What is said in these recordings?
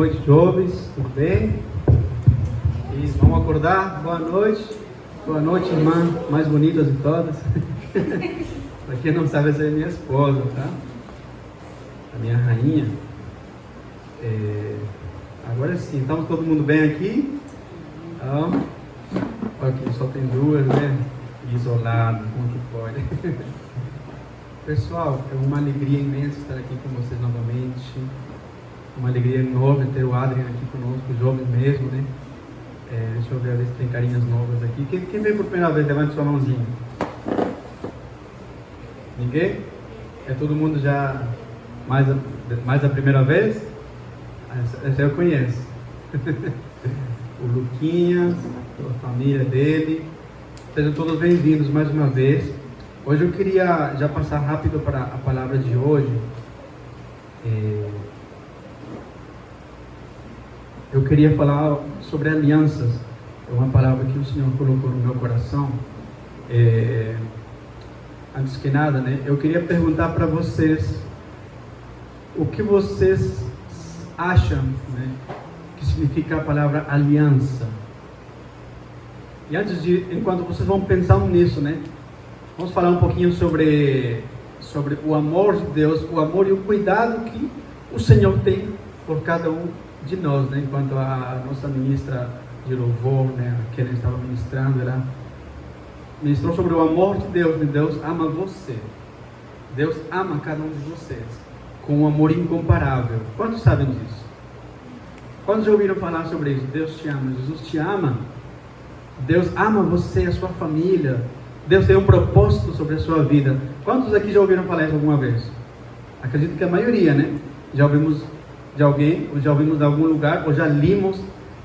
noite, jovens, tudo bem? E vamos acordar? Boa noite, irmã mais bonita de todas. Para quem não sabe, essa é minha esposa, tá? A minha rainha. Agora sim, estamos todo mundo bem aqui? Então, aqui só tem duas, né? Isoladas, como que pode? Pessoal, é uma alegria imensa estar aqui com vocês novamente. Uma alegria enorme ter o Adrian aqui conosco, jovem mesmo, né? Deixa eu ver se tem carinhas novas aqui. Quem veio por primeira vez? Levante sua mãozinha. Ninguém? É todo mundo já mais a primeira vez? Essa eu conheço. O Luquinhas, a família dele. Sejam todos bem-vindos mais uma vez. Hoje eu queria já passar rápido para a palavra de hoje. Eu queria falar sobre alianças. É uma palavra que o Senhor colocou no meu coração. Antes que nada, né? Eu queria perguntar para vocês o que vocês acham, né, que significa a palavra aliança. E enquanto vocês vão pensando nisso, né? Vamos falar um pouquinho sobre o amor de Deus, o amor e o cuidado que o Senhor tem por cada um de nós, né? Enquanto a nossa ministra de louvor, né, que ela estava ministrando, ela ministrou sobre o amor de Deus, né? Deus ama você. Deus ama cada um de vocês com um amor incomparável. Quantos sabem disso? Quantos já ouviram falar sobre isso? Deus te ama, Jesus te ama. Deus ama você, a sua família. Deus tem um propósito sobre a sua vida. Quantos aqui já ouviram falar isso alguma vez? Acredito que a maioria, né? Já ouvimos de alguém, ou já ouvimos de algum lugar, ou já limos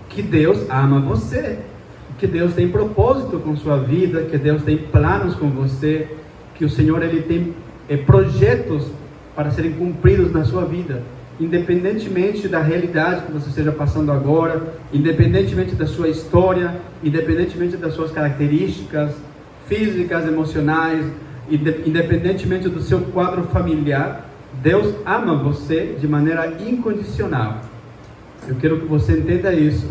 que Deus ama você, que Deus tem propósito com sua vida, que Deus tem planos com você, que o Senhor ele tem projetos para serem cumpridos na sua vida, independentemente da realidade que você esteja passando agora, independentemente da sua história, independentemente das suas características físicas, emocionais, independentemente do seu quadro familiar. Deus ama você de maneira incondicional. Eu quero que você entenda isso.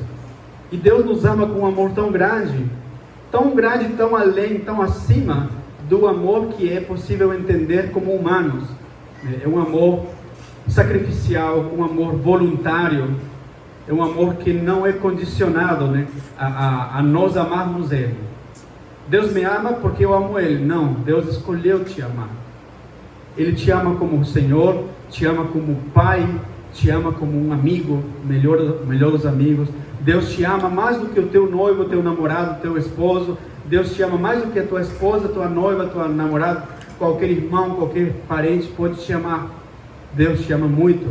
E Deus nos ama com um amor tão grande, tão além, tão acima do amor que é possível entender como humanos. É um amor sacrificial, um amor voluntário, é um amor que não é condicionado, né, a nós amarmos Ele. Deus me ama porque eu amo Ele. Não, Deus escolheu te amar. Ele te ama como o Senhor, te ama como Pai, te ama como um amigo, melhor dos amigos. Deus te ama mais do que o teu noivo, o teu namorado, o teu esposo. Deus te ama mais do que a tua esposa, tua noiva, tua namorada. Qualquer irmão, qualquer parente pode te amar. Deus te ama muito.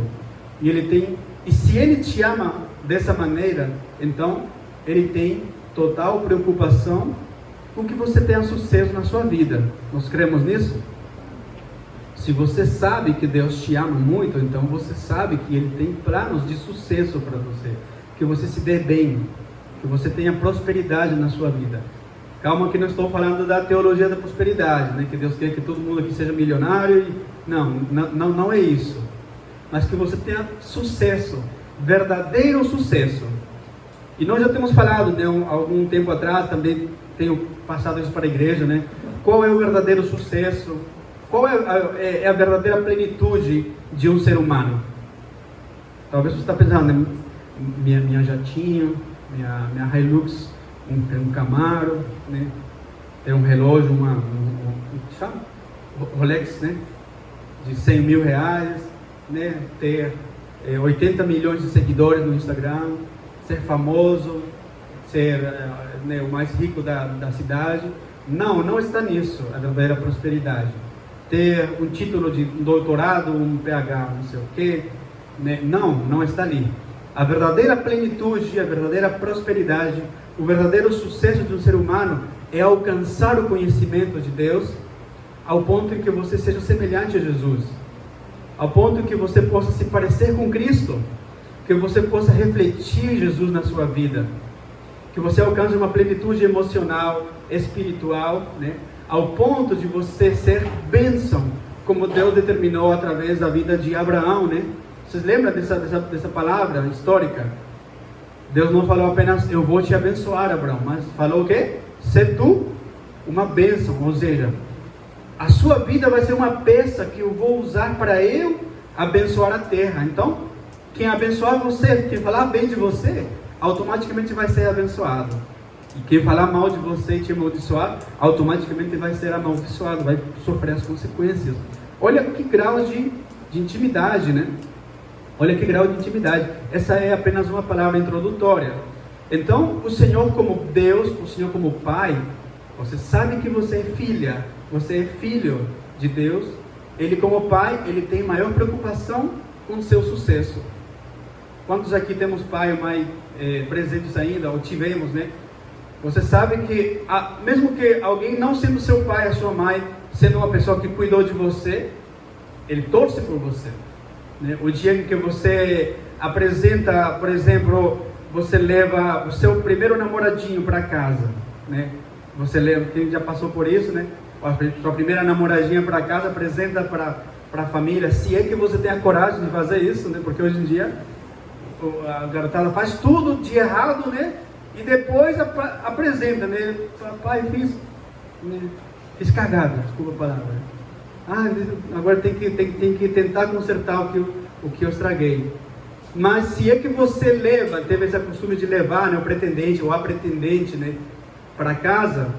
E se Ele te ama dessa maneira, então Ele tem total preocupação com que você tenha sucesso na sua vida. Nós cremos nisso? Se você sabe que Deus te ama muito, então você sabe que Ele tem planos de sucesso para você, que você se dê bem, que você tenha prosperidade na sua vida. Calma que não estou falando da teologia da prosperidade, né? Que Deus quer que todo mundo aqui seja milionário. Não é isso. Mas que você tenha sucesso, verdadeiro sucesso. E nós já temos falado, né, algum tempo atrás, também tenho passado isso para a igreja, né? Qual é o verdadeiro sucesso? Qual é a verdadeira plenitude de um ser humano? Talvez você está pensando, né? Minha jatinho, minha Hilux, um Camaro, né? Ter um relógio, chama? Rolex, né? De 100 mil reais, né? Ter 80 milhões de seguidores no Instagram, ser famoso, ser né, o mais rico da cidade. Não está nisso a verdadeira prosperidade. Ter um título de doutorado, um PH, não sei o quê, né? Não está ali. A verdadeira plenitude, a verdadeira prosperidade, o verdadeiro sucesso de um ser humano é alcançar o conhecimento de Deus ao ponto em que você seja semelhante a Jesus, ao ponto em que você possa se parecer com Cristo, que você possa refletir Jesus na sua vida, que você alcance uma plenitude emocional, espiritual, né? Ao ponto de você ser bênção, como Deus determinou através da vida de Abraão, né? Vocês lembram dessa palavra histórica? Deus não falou apenas, eu vou te abençoar, Abraão, mas falou o quê? Ser tu uma bênção, ou seja, a sua vida vai ser uma peça que eu vou usar para eu abençoar a terra. Então, quem abençoar você, quem falar bem de você, automaticamente vai ser abençoado. E quem falar mal de você e te amaldiçoar, automaticamente vai ser amaldiçoado, vai sofrer as consequências. Olha que grau de intimidade, né? Olha que grau de intimidade. Essa é apenas uma palavra introdutória. Então, o Senhor como Deus, o Senhor como Pai, você sabe que você é filha, você é filho de Deus. Ele como Pai, ele tem maior preocupação com o seu sucesso. Quantos aqui temos pai ou mãe presentes ainda, ou tivemos, né? Você sabe que, mesmo que alguém não sendo seu pai, a sua mãe, sendo uma pessoa que cuidou de você, ele torce por você, né? O dia em que você apresenta, por exemplo, você leva o seu primeiro namoradinho para casa, né? Você leva, quem já passou por isso, né? A sua primeira namoradinha para casa, apresenta para a família, se é que você tem a coragem de fazer isso, né? Porque hoje em dia a garotada faz tudo de errado, né? E depois apresenta, né? Pai, fiz cagada, desculpa a palavra. Agora tem que tentar consertar o que eu estraguei. Mas se é que você teve esse costume de levar, né, o pretendente ou a pretendente, né, para casa,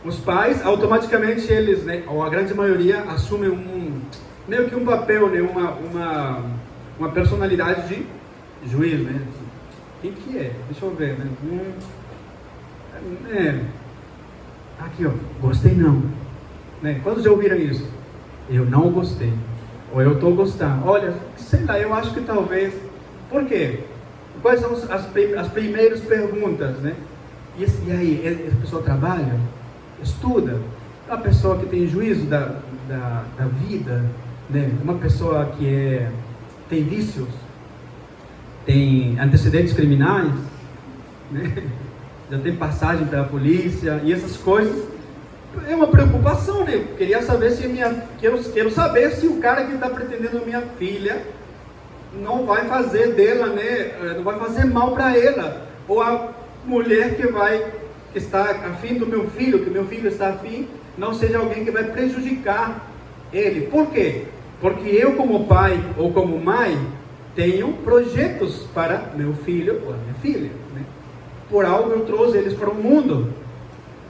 os pais automaticamente eles, né, ou a grande maioria, assumem meio que um papel, né, uma personalidade de juiz, né? Quem que é? Deixa eu ver, né? Aqui, ó, gostei não, né? Quantos já ouviram isso? Eu não gostei, ou eu estou gostando. Olha, sei lá, eu acho que talvez. Por quê? Quais são as primeiras perguntas, né? E aí, a pessoa trabalha, estuda, é uma pessoa que tem juízo da vida, né? Uma pessoa que tem vícios, tem antecedentes criminais, né? Já tem passagem pela polícia, e essas coisas é uma preocupação, né? Eu queria saber quero saber se o cara que está pretendendo minha filha não vai fazer dela, né? Não vai fazer mal para ela, ou a mulher que está afim do meu filho, que meu filho está afim, não seja alguém que vai prejudicar ele. Por quê? Porque eu como pai ou como mãe tenho projetos para meu filho ou a minha filha, né? Por algo eu trouxe eles para o mundo.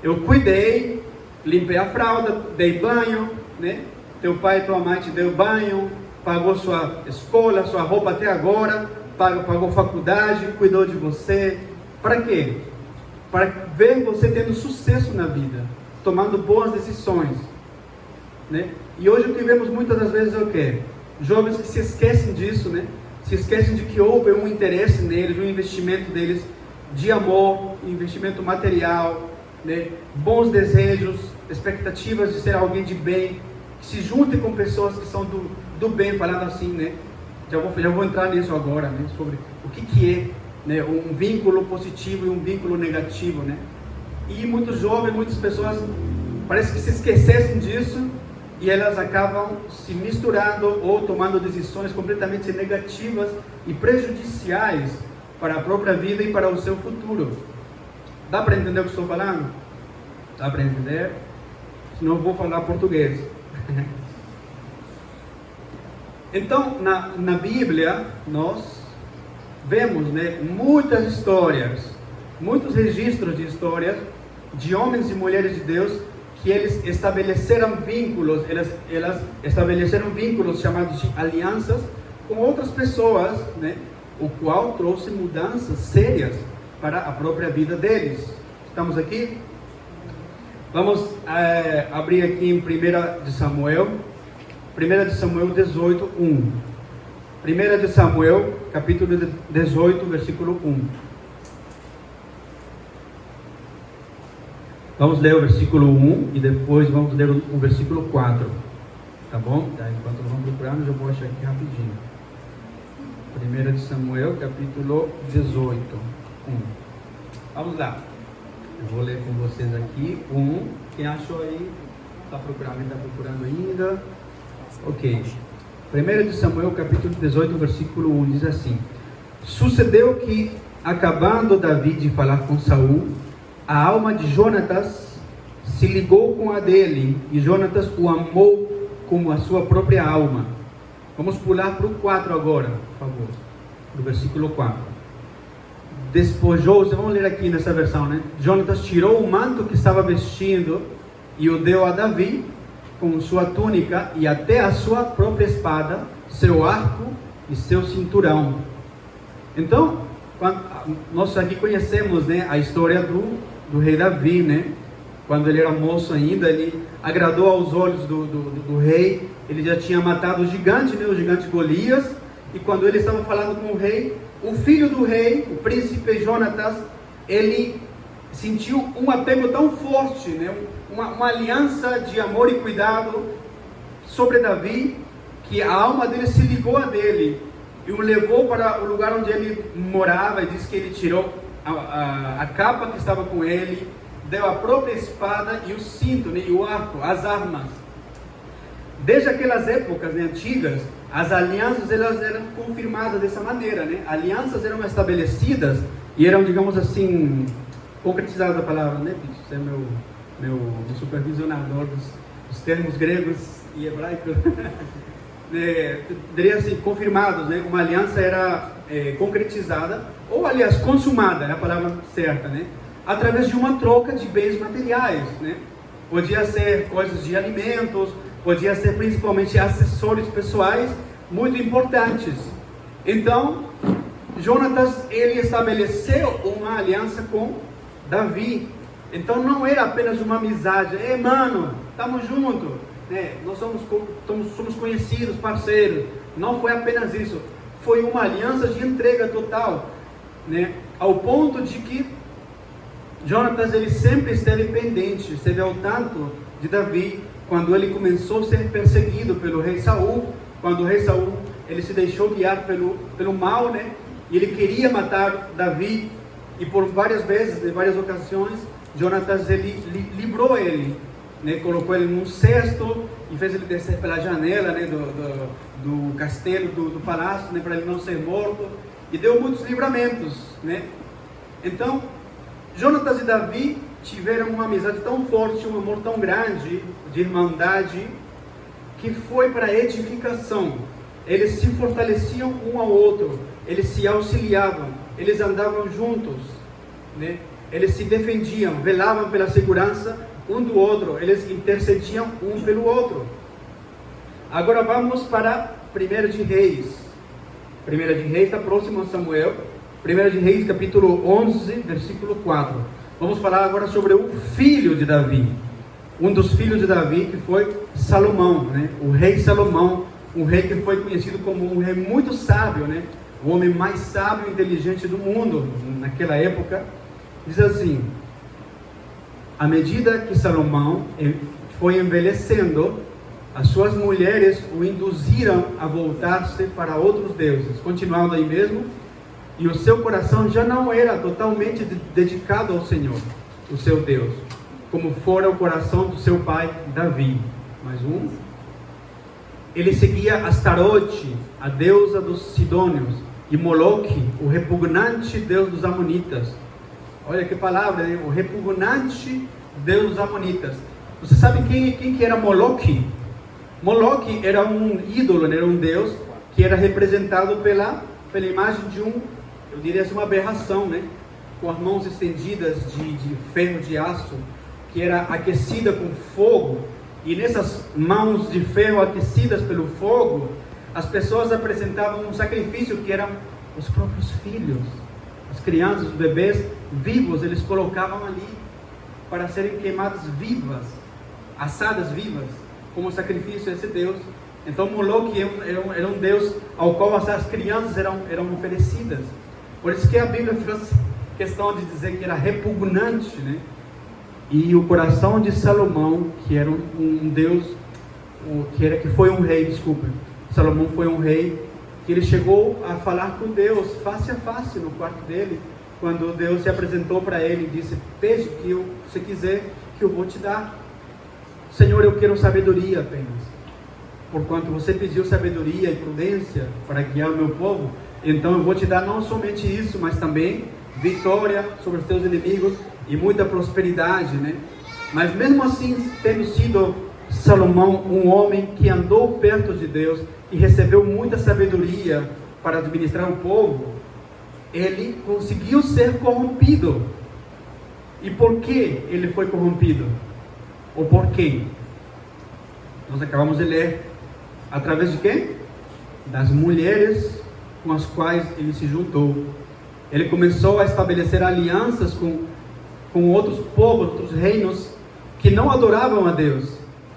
Eu cuidei, limpei a fralda, dei banho, né? Teu pai e tua mãe te deu banho, pagou sua escola, sua roupa até agora, pagou faculdade, cuidou de você. Para quê? Para ver você tendo sucesso na vida, tomando boas decisões, né? E hoje o que vemos muitas das vezes é o quê? Jovens que se esquecem disso, né? Se esquecem de que houve um interesse neles, um investimento deles de amor, investimento material, né? Bons desejos, expectativas de ser alguém de bem, que se juntem com pessoas que são do bem, falando assim, né? Já vou entrar nisso agora, né? Sobre o que é, né, um vínculo positivo e um vínculo negativo, né? E muitos jovens, muitas pessoas parece que se esquecessem disso e elas acabam se misturando ou tomando decisões completamente negativas e prejudiciais para a própria vida e para o seu futuro. Dá para entender o que estou falando? Dá para entender? Senão eu vou falar português. Então, na Bíblia, nós vemos, né, muitas histórias, muitos registros de histórias de homens e mulheres de Deus que eles estabeleceram vínculos, elas estabeleceram vínculos chamados de alianças com outras pessoas, né, o qual trouxe mudanças sérias para a própria vida deles. Estamos aqui? Vamos abrir aqui em 1 de Samuel 18, 1. 1 de Samuel, capítulo 18, versículo 1. Vamos ler o versículo 1 e depois vamos ler o versículo 4. Tá bom? Tá, enquanto nós vamos procurar, eu vou achar aqui rapidinho. 1 de Samuel, capítulo 18, 1. Vamos lá. Eu vou ler com vocês aqui. 1. Quem achou aí? Está procurando ainda? Ok. 1 de Samuel, capítulo 18, versículo 1, diz assim: Sucedeu que, acabando Davi de falar com Saul, a alma de Jonatas se ligou com a dele, e Jonatas o amou como a sua própria alma. Vamos pular para o 4 agora, por favor, do versículo 4. Despojou-se, vamos ler aqui nessa versão, né? Jonatas tirou o manto que estava vestindo e o deu a Davi, com sua túnica e até a sua própria espada, seu arco e seu cinturão. Então, nós aqui conhecemos, né, a história do rei Davi, né? Quando ele era moço ainda, ele agradou aos olhos do rei. Ele já tinha matado o gigante, né, o gigante Golias. E quando ele estava falando com o rei, o filho do rei, o príncipe Jonatas, ele sentiu um apego tão forte, né, uma aliança de amor e cuidado sobre Davi, que a alma dele se ligou a dele e o levou para o lugar onde ele morava. E diz que ele tirou a capa que estava com ele, deu a própria espada e o cinto, né, e o arco, as armas. Desde aquelas épocas, né, antigas, as alianças elas eram confirmadas dessa maneira, né? Alianças eram estabelecidas e eram, digamos assim, concretizadas, a palavra, né? Você é meu supervisionador dos termos gregos e hebraicos. Diria assim, confirmados, né? Uma aliança era concretizada, ou aliás, consumada, é a palavra certa, né? Através de uma troca de bens materiais, né? Podia ser coisas de alimentos, podia ser principalmente acessórios pessoais muito importantes. Então, Jonatas, ele estabeleceu uma aliança com Davi. Então não era apenas uma amizade, mano, estamos juntos, né? Nós somos conhecidos, parceiros. Não foi apenas isso, foi uma aliança de entrega total, né? Ao ponto de que Jonatas, ele sempre esteve pendente, esteve ao tanto de Davi, quando ele começou a ser perseguido pelo rei Saul. Quando o rei Saul, ele se deixou guiar pelo mal, né? E ele queria matar Davi, e por várias vezes, em várias ocasiões, Jonatas, ele livrou ele, né? Colocou ele num cesto e fez ele descer pela janela, né, do castelo, do palácio, né, para ele não ser morto, e deu muitos livramentos, né? Então, Jonatas e Davi tiveram uma amizade tão forte, um amor tão grande, de irmandade, que foi para edificação. Eles se fortaleciam um ao outro, eles se auxiliavam, eles andavam juntos, né? Eles se defendiam, velavam pela segurança um do outro, eles intercediam um pelo outro. Agora vamos para 1 de Reis. 1 de Reis está próximo a Samuel. 1 de Reis, capítulo 11, versículo 4. Vamos falar agora sobre o filho de Davi. Um dos filhos de Davi, que foi Salomão, né? O rei Salomão, um rei que foi conhecido como um rei muito sábio, né? O homem mais sábio e inteligente do mundo naquela época. Diz assim: à medida que Salomão foi envelhecendo, as suas mulheres o induziram a voltar-se para outros deuses. Continuando aí mesmo. E o seu coração já não era totalmente dedicado ao Senhor, o seu Deus, como fora o coração do seu pai Davi. Mais um. Ele seguia Astarote, a deusa dos Sidônios, e Moloque, o repugnante deus dos Amonitas. Olha que palavra, né? O repugnante deus dos Amonitas. Você sabe quem que era Moloque? Moloque era um ídolo, era um deus que era representado pela imagem de eu diria assim, uma aberração, né? Com as mãos estendidas de ferro de aço, que era aquecida com fogo. E nessas mãos de ferro aquecidas pelo fogo, as pessoas apresentavam um sacrifício, que eram os próprios filhos, as crianças, os bebês vivos. Eles colocavam ali para serem queimadas vivas, assadas vivas, como sacrifício a esse Deus. Então Moloque era um Deus ao qual as crianças eram oferecidas. Por isso que a Bíblia faz questão de dizer que era repugnante, né? E o coração de Salomão, que era um Deus, que foi um rei, desculpa. Salomão foi um rei, que ele chegou a falar com Deus face a face no quarto dele, quando Deus se apresentou para ele e disse: pede que você quiser, que eu vou te dar. Senhor, eu quero sabedoria apenas. porquanto você pediu sabedoria e prudência para guiar o meu povo, então eu vou te dar não somente isso, mas também vitória sobre os teus inimigos e muita prosperidade, né? Mas mesmo assim, tendo sido Salomão um homem que andou perto de Deus e recebeu muita sabedoria para administrar o povo, ele conseguiu ser corrompido. E por que ele foi corrompido? Ou por quem? Nós acabamos de ler. Através de quem? Das mulheres com as quais ele se juntou. Ele começou a estabelecer alianças com outros povos, outros reinos que não adoravam a Deus,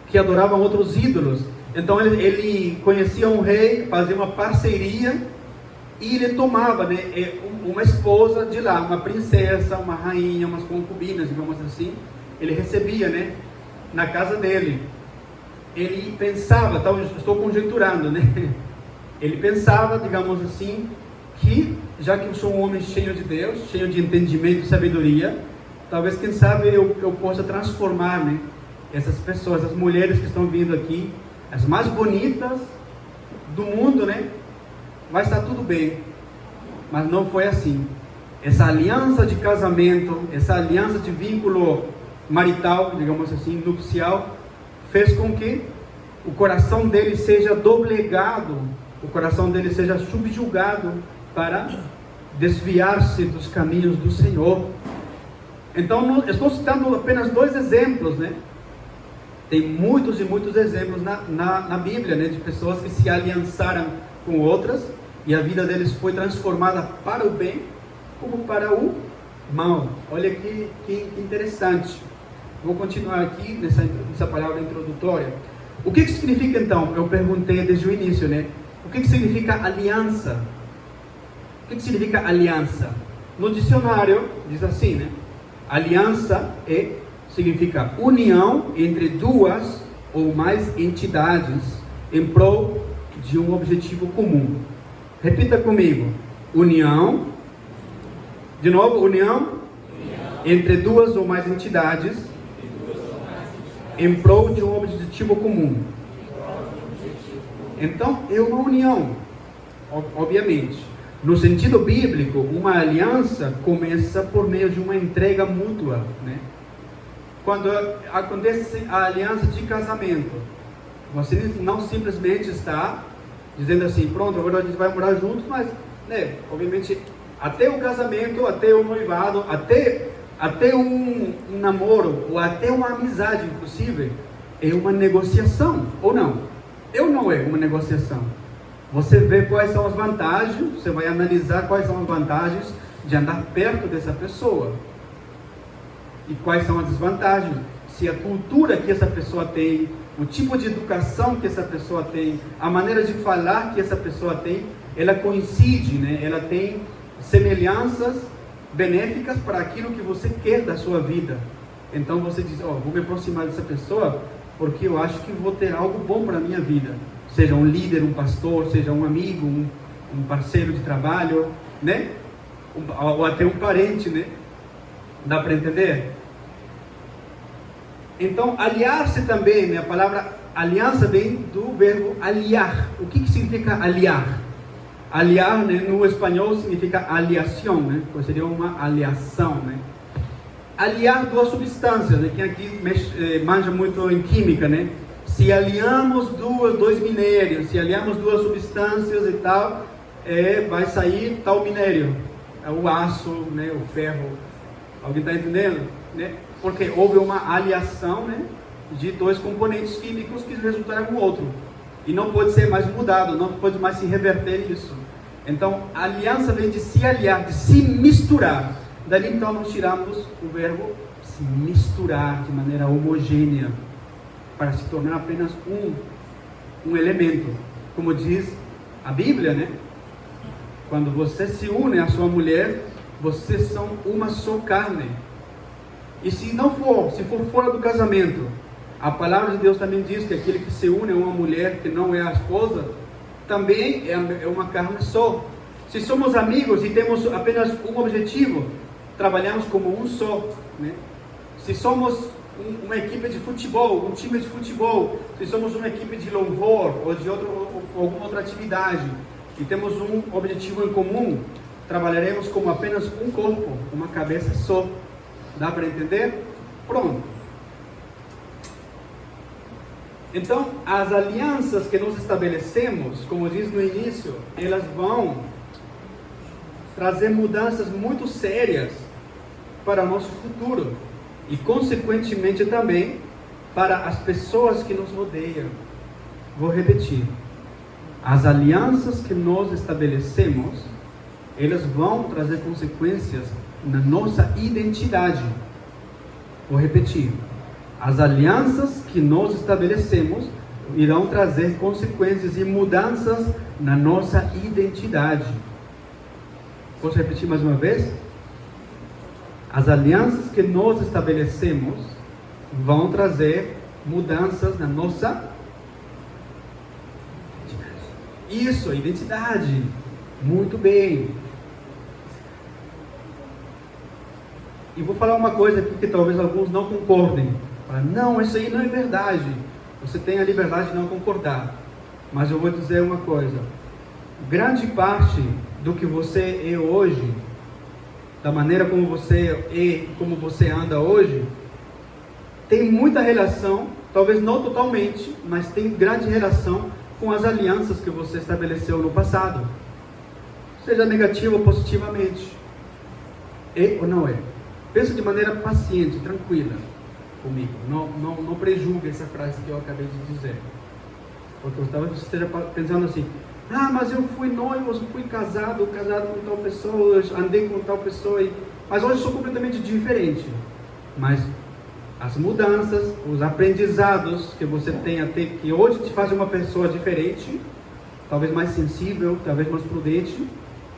que adoravam outros ídolos. Então ele conhecia um rei, fazia uma parceria e ele tomava, né, uma esposa de lá, uma princesa, uma rainha, umas concubinas, digamos assim. Ele recebia, né, na casa dele. Ele pensava, estou conjecturando, né? Ele pensava, digamos assim, que já que eu sou um homem cheio de Deus, cheio de entendimento e sabedoria, talvez, quem sabe, eu possa transformar, né, essas pessoas, as mulheres que estão vindo aqui, as mais bonitas do mundo, né? Vai estar tudo bem. Mas não foi assim. Essa aliança de casamento, essa aliança de vínculo marital, digamos assim, nupcial, fez com que o coração dele seja doblegado, o coração dele seja subjugado para desviar-se dos caminhos do Senhor. Então, eu estou citando apenas 2 exemplos, né? Tem muitos e muitos exemplos na Bíblia, né? De pessoas que se aliançaram com outras e a vida deles foi transformada para o bem como para o mal. Olha que interessante. Vou continuar aqui nessa palavra introdutória. O que significa, então? Eu perguntei desde o início, né? O que significa aliança? O que significa aliança? No dicionário diz assim, né? Aliança significa união entre 2 ou mais entidades em prol de um objetivo comum. Repita comigo. União. De novo, união entre 2 ou mais entidades em prol de um objetivo comum. Então, é uma união, obviamente. No sentido bíblico, uma aliança começa por meio de uma entrega mútua, né? Quando acontece a aliança de casamento, você não simplesmente está dizendo assim, pronto, agora a gente vai morar juntos, mas, né, obviamente, até o casamento, até o noivado, até um namoro, ou até uma amizade, inclusive, é uma negociação, ou não? Não é uma negociação. Você vê quais são as vantagens, você vai analisar quais são as vantagens de andar perto dessa pessoa. E quais são as desvantagens. Se a cultura que essa pessoa tem, o tipo de educação que essa pessoa tem, a maneira de falar que essa pessoa tem, ela coincide, né? Ela tem semelhanças benéficas para aquilo que você quer da sua vida. Então você diz, vou me aproximar dessa pessoa porque eu acho que vou ter algo bom para a minha vida. Seja um líder, um pastor, seja um amigo, um parceiro de trabalho, né? Ou até um parente, né? Dá para entender? Então, aliar-se também, né? A palavra aliança vem do verbo aliar. O que significa aliar? Aliar, né, no espanhol significa aliação, né? Então, seria uma aliação, né? Aliar 2 substâncias, né? Quem aqui manja muito em química, né? Se aliamos dois minérios, se aliamos 2 substâncias e tal, vai sair tal minério, o aço, né, o ferro. Alguém está entendendo? Né? Porque houve uma aliação, né, de 2 componentes químicos que resultaram no outro. E não pode ser mais mudado, não pode mais se reverter isso. Então, a aliança vem de se aliar, de se misturar. Dali então nós tiramos o verbo se misturar de maneira homogênea, para se tornar apenas um elemento. Como diz a Bíblia, né? Quando você se une à sua mulher, vocês são uma só carne. E se for fora do casamento, a palavra de Deus também diz que aquele que se une a uma mulher que não é a esposa, também é uma carne só. Se somos amigos e temos apenas um objetivo, trabalhamos como um só, né? Se somos uma equipe de futebol, um time de futebol, se somos uma equipe de louvor ou de alguma outra atividade e temos um objetivo em comum, trabalharemos como apenas um corpo, uma cabeça só. Dá para entender? Pronto. Então, as alianças que nós estabelecemos, como diz no início, elas vão trazer mudanças muito sérias para o nosso futuro e, consequentemente, também para as pessoas que nos rodeiam. Vou repetir. As alianças que nós estabelecemos, elas vão trazer consequências na nossa identidade. Vou repetir. As alianças que nós estabelecemos irão trazer consequências e mudanças na nossa identidade. Posso repetir mais uma vez? As alianças que nós estabelecemos vão trazer mudanças na nossa identidade. Isso, identidade. Muito bem. E vou falar uma coisa aqui que talvez alguns não concordem. Não, isso aí não é verdade. Você tem a liberdade de não concordar. Mas eu vou dizer uma coisa. Grande parte do que você é hoje, da maneira como você é e como você anda hoje, tem muita relação, talvez não totalmente, mas tem grande relação com as alianças que você estabeleceu no passado. Seja negativa ou positivamente. É ou não é? Pensa de maneira paciente, tranquila comigo. Não prejulgue essa frase que eu acabei de dizer. Porque talvez você esteja pensando assim: mas eu fui noivo, eu fui casado com tal pessoa, eu andei com tal pessoa, mas hoje eu sou completamente diferente. Mas as mudanças, os aprendizados que você tem até que hoje te fazem uma pessoa diferente, talvez mais sensível, talvez mais prudente,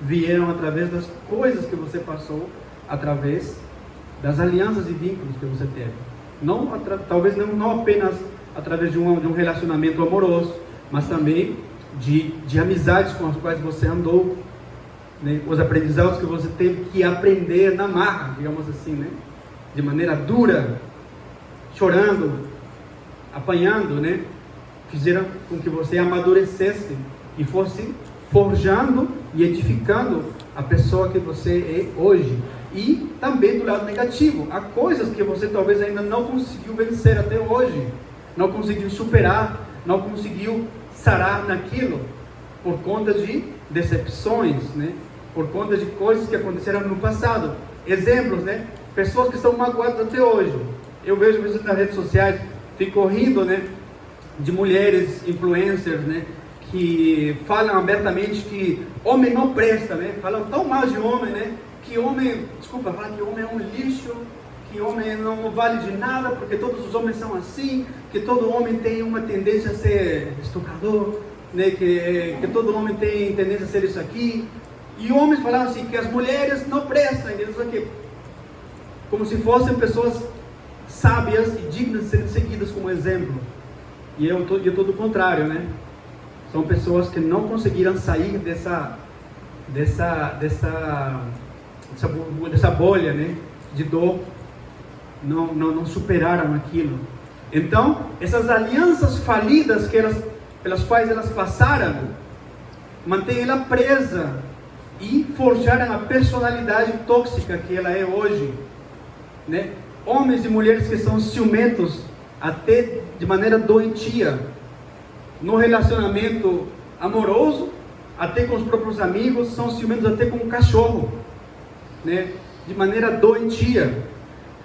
vieram através das coisas que você passou, através das alianças e vínculos que você teve. Talvez não apenas através de um relacionamento amoroso, mas também de amizades com as quais você andou, né? Os aprendizados que você teve que aprender na marra, digamos assim, né? De maneira dura, chorando, apanhando, né? Fizeram com que você amadurecesse e fosse forjando e edificando a pessoa que você é hoje. E também do lado negativo, há coisas que você talvez ainda não conseguiu vencer até hoje, não conseguiu superar, não conseguiu sarar naquilo, por conta de decepções, né? Por conta de coisas que aconteceram no passado. Exemplos, né? Pessoas que estão magoadas até hoje. Eu vejo isso nas redes sociais, fico rindo, né? De mulheres influencers, né? Que falam abertamente que homem não presta, né? Falam tão mal de homem, né? Que homem, falam que homem é um lixo, que homem não vale de nada, porque todos os homens são assim, que todo homem tem uma tendência a ser estuprador, né? Que todo homem tem tendência a ser isso aqui. E homens falavam assim, que as mulheres não prestam, isso aqui. Como se fossem pessoas sábias e dignas de serem seguidas como exemplo. E eu estou do contrário, né? São pessoas que não conseguiram sair dessa bolha, né? De dor. Não superaram aquilo. Então, essas alianças falidas pelas quais elas passaram, mantêm ela presa e forjaram a personalidade tóxica que ela é hoje, né? Homens e mulheres que são ciumentos até de maneira doentia, no relacionamento amoroso, até com os próprios amigos, são ciumentos até com o cachorro, né? De maneira doentia.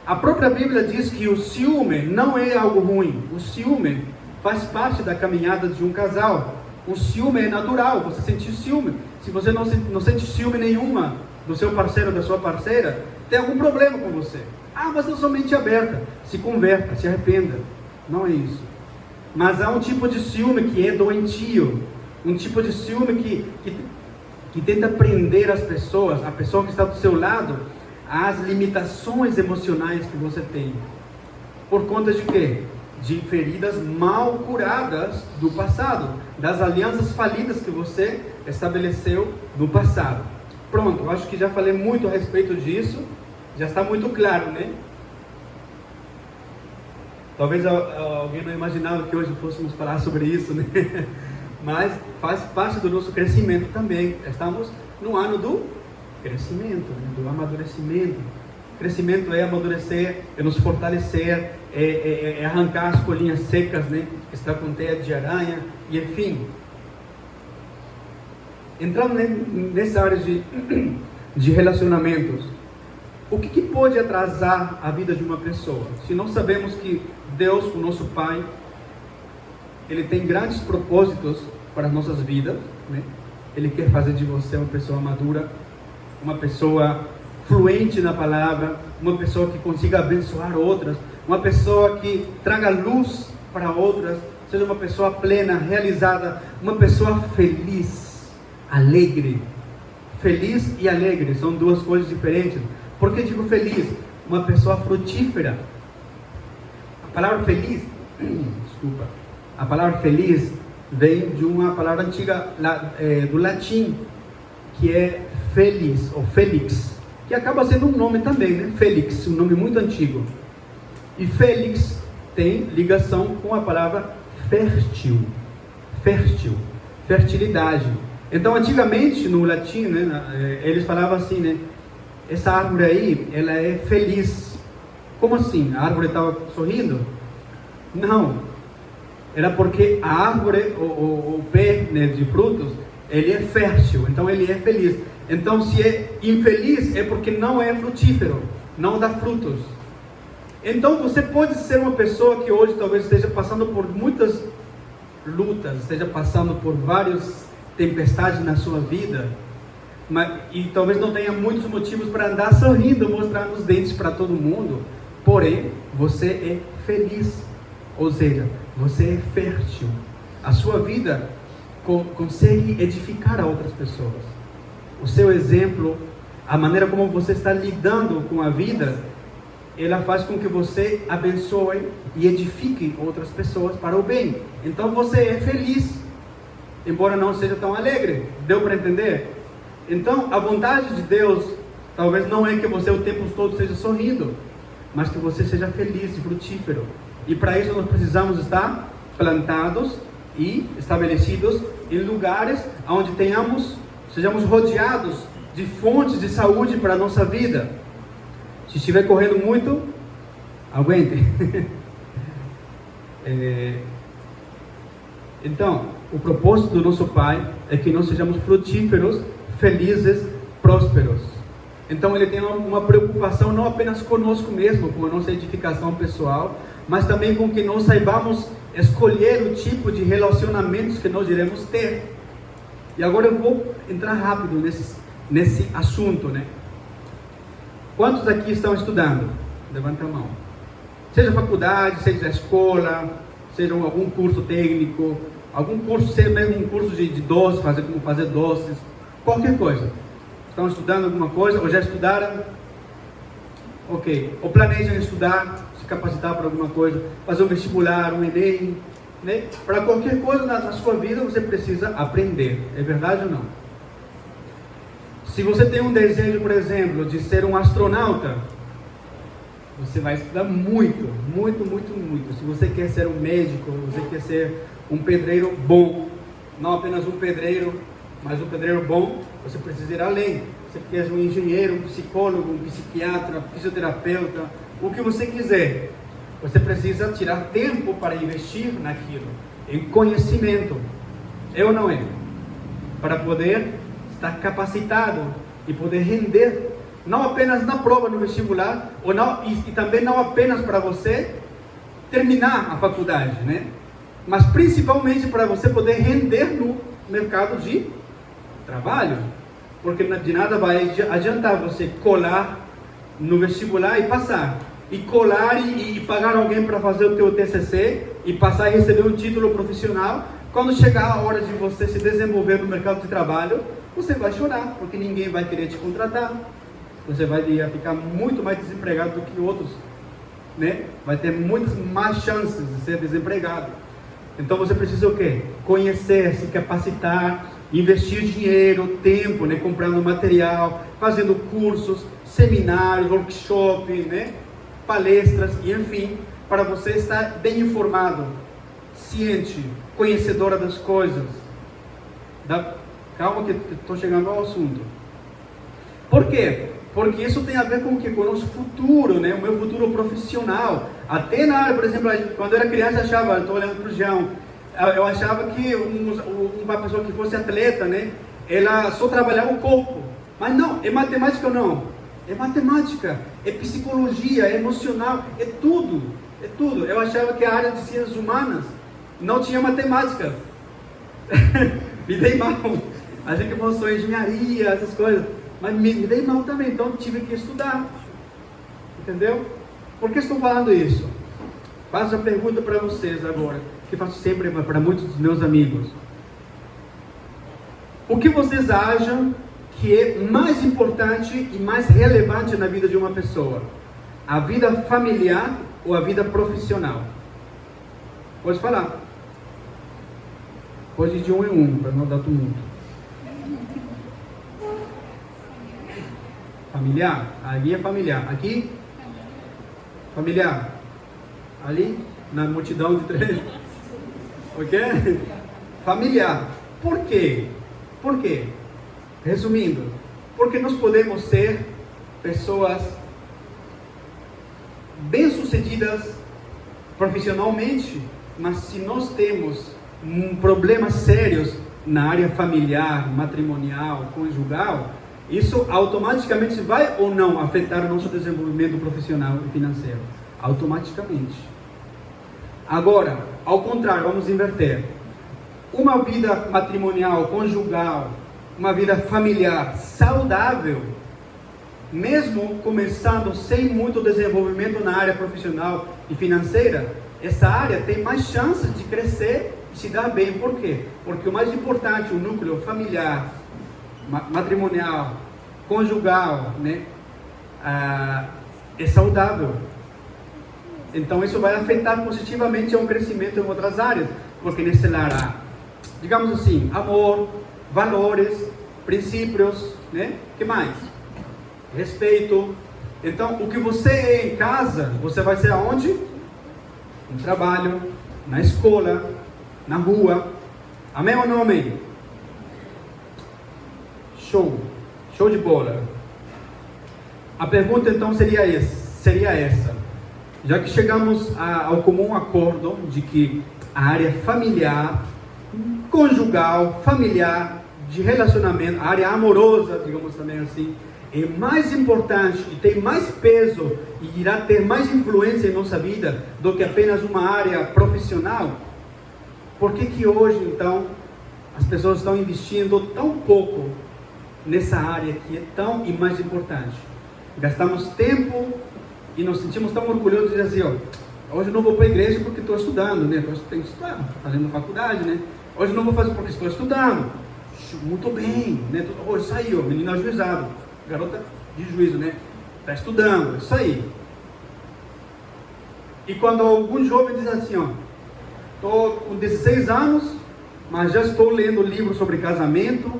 A própria Bíblia diz que o ciúme não é algo ruim. O ciúme faz parte da caminhada de um casal. O ciúme é natural, você sentir ciúme. Se você não sente ciúme nenhuma do seu parceiro ou da sua parceira, tem algum problema com você. Mas eu sou mente aberta. Se converta, se arrependa. Não é isso. Mas há um tipo de ciúme que é doentio. Um tipo de ciúme que tenta prender as pessoas, a pessoa que está do seu lado, às limitações emocionais que você tem. Por conta de quê? De feridas mal curadas do passado, das alianças falidas que você estabeleceu no passado. Pronto, acho que já falei muito a respeito disso, já está muito claro, né? Talvez alguém não imaginava que hoje fôssemos falar sobre isso, né? Mas faz parte do nosso crescimento também. Estamos no ano do crescimento, né? Do amadurecimento. Crescimento é amadurecer, é nos fortalecer, é arrancar as folhinhas secas, né? Que está com teia de aranha, e enfim. Entrando nessa área de relacionamentos, o que pode atrasar a vida de uma pessoa? Se nós sabemos que Deus, o nosso Pai, Ele tem grandes propósitos para as nossas vidas, né? Ele quer fazer de você uma pessoa madura, uma pessoa fluente na palavra, uma pessoa que consiga abençoar outras, uma pessoa que traga luz para outras, seja uma pessoa plena, realizada, uma pessoa feliz, alegre. Feliz e alegre são duas coisas diferentes. Por que digo feliz? Uma pessoa frutífera. A palavra feliz, a palavra feliz vem de uma palavra antiga do latim, que é feliz ou felix, que acaba sendo um nome também, né? Félix, um nome muito antigo. E Félix tem ligação com a palavra fértil, fertilidade. Então, antigamente no latim, né, eles falavam assim, né? Essa árvore aí, ela é feliz. Como assim? A árvore estava sorrindo? Não. Era porque a árvore, o pé, né, de frutos, ele é fértil, então ele é feliz. Então, se é infeliz, é porque não é frutífero, não dá frutos. Então, você pode ser uma pessoa que hoje talvez esteja passando por muitas lutas, esteja passando por várias tempestades na sua vida, e talvez não tenha muitos motivos para andar sorrindo, mostrando os dentes para todo mundo, porém, você é feliz, ou seja, você é fértil. A sua vida consegue edificar a outras pessoas. O seu exemplo, a maneira como você está lidando com a vida, ela faz com que você abençoe e edifique outras pessoas para o bem. Então você é feliz, embora não seja tão alegre. Deu para entender? Então, a vontade de Deus talvez não é que você o tempo todo esteja sorrindo, mas que você seja feliz e frutífero. E para isso nós precisamos estar plantados e estabelecidos em lugares onde sejamos rodeados de fontes de saúde para a nossa vida. Se estiver correndo muito, aguente. Então, o propósito do nosso Pai é que nós sejamos frutíferos, felizes, prósperos. Então ele tem uma preocupação não apenas conosco mesmo, com a nossa edificação pessoal, mas também com que nós saibamos escolher o tipo de relacionamentos que nós iremos ter. E agora eu vou entrar rápido nesse assunto, né? Quantos aqui estão estudando? Levanta a mão. Seja faculdade, seja escola, seja algum curso técnico, algum curso, seja mesmo um curso de doces, como fazer doces, qualquer coisa. Estão estudando alguma coisa, ou já estudaram? Ok. Ou planejam estudar, se capacitar para alguma coisa, fazer um vestibular, um Enem, né? Para qualquer coisa na sua vida você precisa aprender. É verdade ou não? Se você tem um desejo, por exemplo, de ser um astronauta, você vai estudar muito, muito, muito, muito. Se você quer ser um médico, você quer ser um pedreiro bom, não apenas um pedreiro, mas um pedreiro bom, você precisa ir além. Você quer ser um engenheiro, um psicólogo, um psiquiatra, um fisioterapeuta, o que você quiser. Você precisa tirar tempo para investir naquilo, em conhecimento. É ou não é? Para poder estar capacitado e poder render, não apenas na prova no vestibular, e também não apenas para você terminar a faculdade, né? Mas principalmente para você poder render no mercado de trabalho, porque de nada vai adiantar você colar no vestibular e passar, e colar e pagar alguém para fazer o teu TCC e passar e receber um título profissional. Quando chegar a hora de você se desenvolver no mercado de trabalho, você vai chorar, porque ninguém vai querer te contratar. Você vai ficar muito mais desempregado do que outros, né? Vai ter muitas mais chances de ser desempregado. Então você precisa o quê? Conhecer, se capacitar, investir dinheiro, tempo, né? Comprando material, fazendo cursos, seminários, workshops, né? Palestras, e enfim, para você estar bem informado, ciente, conhecedora das coisas. Calma que estou chegando ao assunto. Por quê? Porque isso tem a ver com o nosso futuro, né? O meu futuro profissional. Até na área, por exemplo, quando eu era criança, eu achava, estou olhando para o João, eu achava que uma pessoa que fosse atleta, né? Ela só trabalhava o corpo. Mas não, é matemática ou não? É matemática, é psicologia, é emocional, é tudo. É tudo. Eu achava que a área de ciências humanas não tinha matemática. Me dei mal. Achei que fosse só engenharia, essas coisas. Mas me dei mal também, então tive que estudar. Entendeu? Por que estou falando isso? Faço a pergunta para vocês agora, que faço sempre para muitos dos meus amigos. O que vocês acham que é mais importante e mais relevante na vida de uma pessoa? A vida familiar ou a vida profissional? Pode falar. Pode ir de um em um, para não dar tumulto. Familiar? Ali é familiar. Aqui? Familiar. Ali? Na multidão de três. Ok? Familiar. Por quê? Por quê? Resumindo, porque nós podemos ser pessoas bem-sucedidas profissionalmente, mas se nós temos problemas sérios na área familiar, matrimonial, conjugal, isso automaticamente vai ou não afetar o nosso desenvolvimento profissional e financeiro? Automaticamente. Agora, ao contrário, vamos inverter. Uma vida matrimonial, conjugal, uma vida familiar saudável, mesmo começando sem muito desenvolvimento na área profissional e financeira, essa área tem mais chances de crescer e se dar bem. Por quê? Porque o mais importante, o núcleo familiar, matrimonial, conjugal, né, é saudável. Então isso vai afetar positivamente ao crescimento em outras áreas, porque nesse lar há, digamos assim, amor, valores, princípios, né? Que mais? Respeito. Então, o que você é em casa, você vai ser aonde? No trabalho, na escola, na rua. Amém ou não amém? Show. Show de bola. A pergunta então seria essa. Já que chegamos ao comum acordo de que a área familiar, conjugal, familiar, de relacionamento, a área amorosa, digamos também assim, é mais importante e tem mais peso e irá ter mais influência em nossa vida do que apenas uma área profissional. Por que hoje, então, as pessoas estão investindo tão pouco nessa área que é tão e mais importante? Gastamos tempo e nos sentimos tão orgulhosos de dizer assim, hoje eu não vou para a igreja porque estou estudando, né? Estou estudando, fazendo faculdade, né? Hoje eu não vou fazer porque estou estudando. Muito bem, né? Hoje saiu, menino ajuizado, garota de juízo, né? Está estudando, isso aí. E quando algum jovem diz assim, estou com 16 anos, mas já estou lendo livros sobre casamento,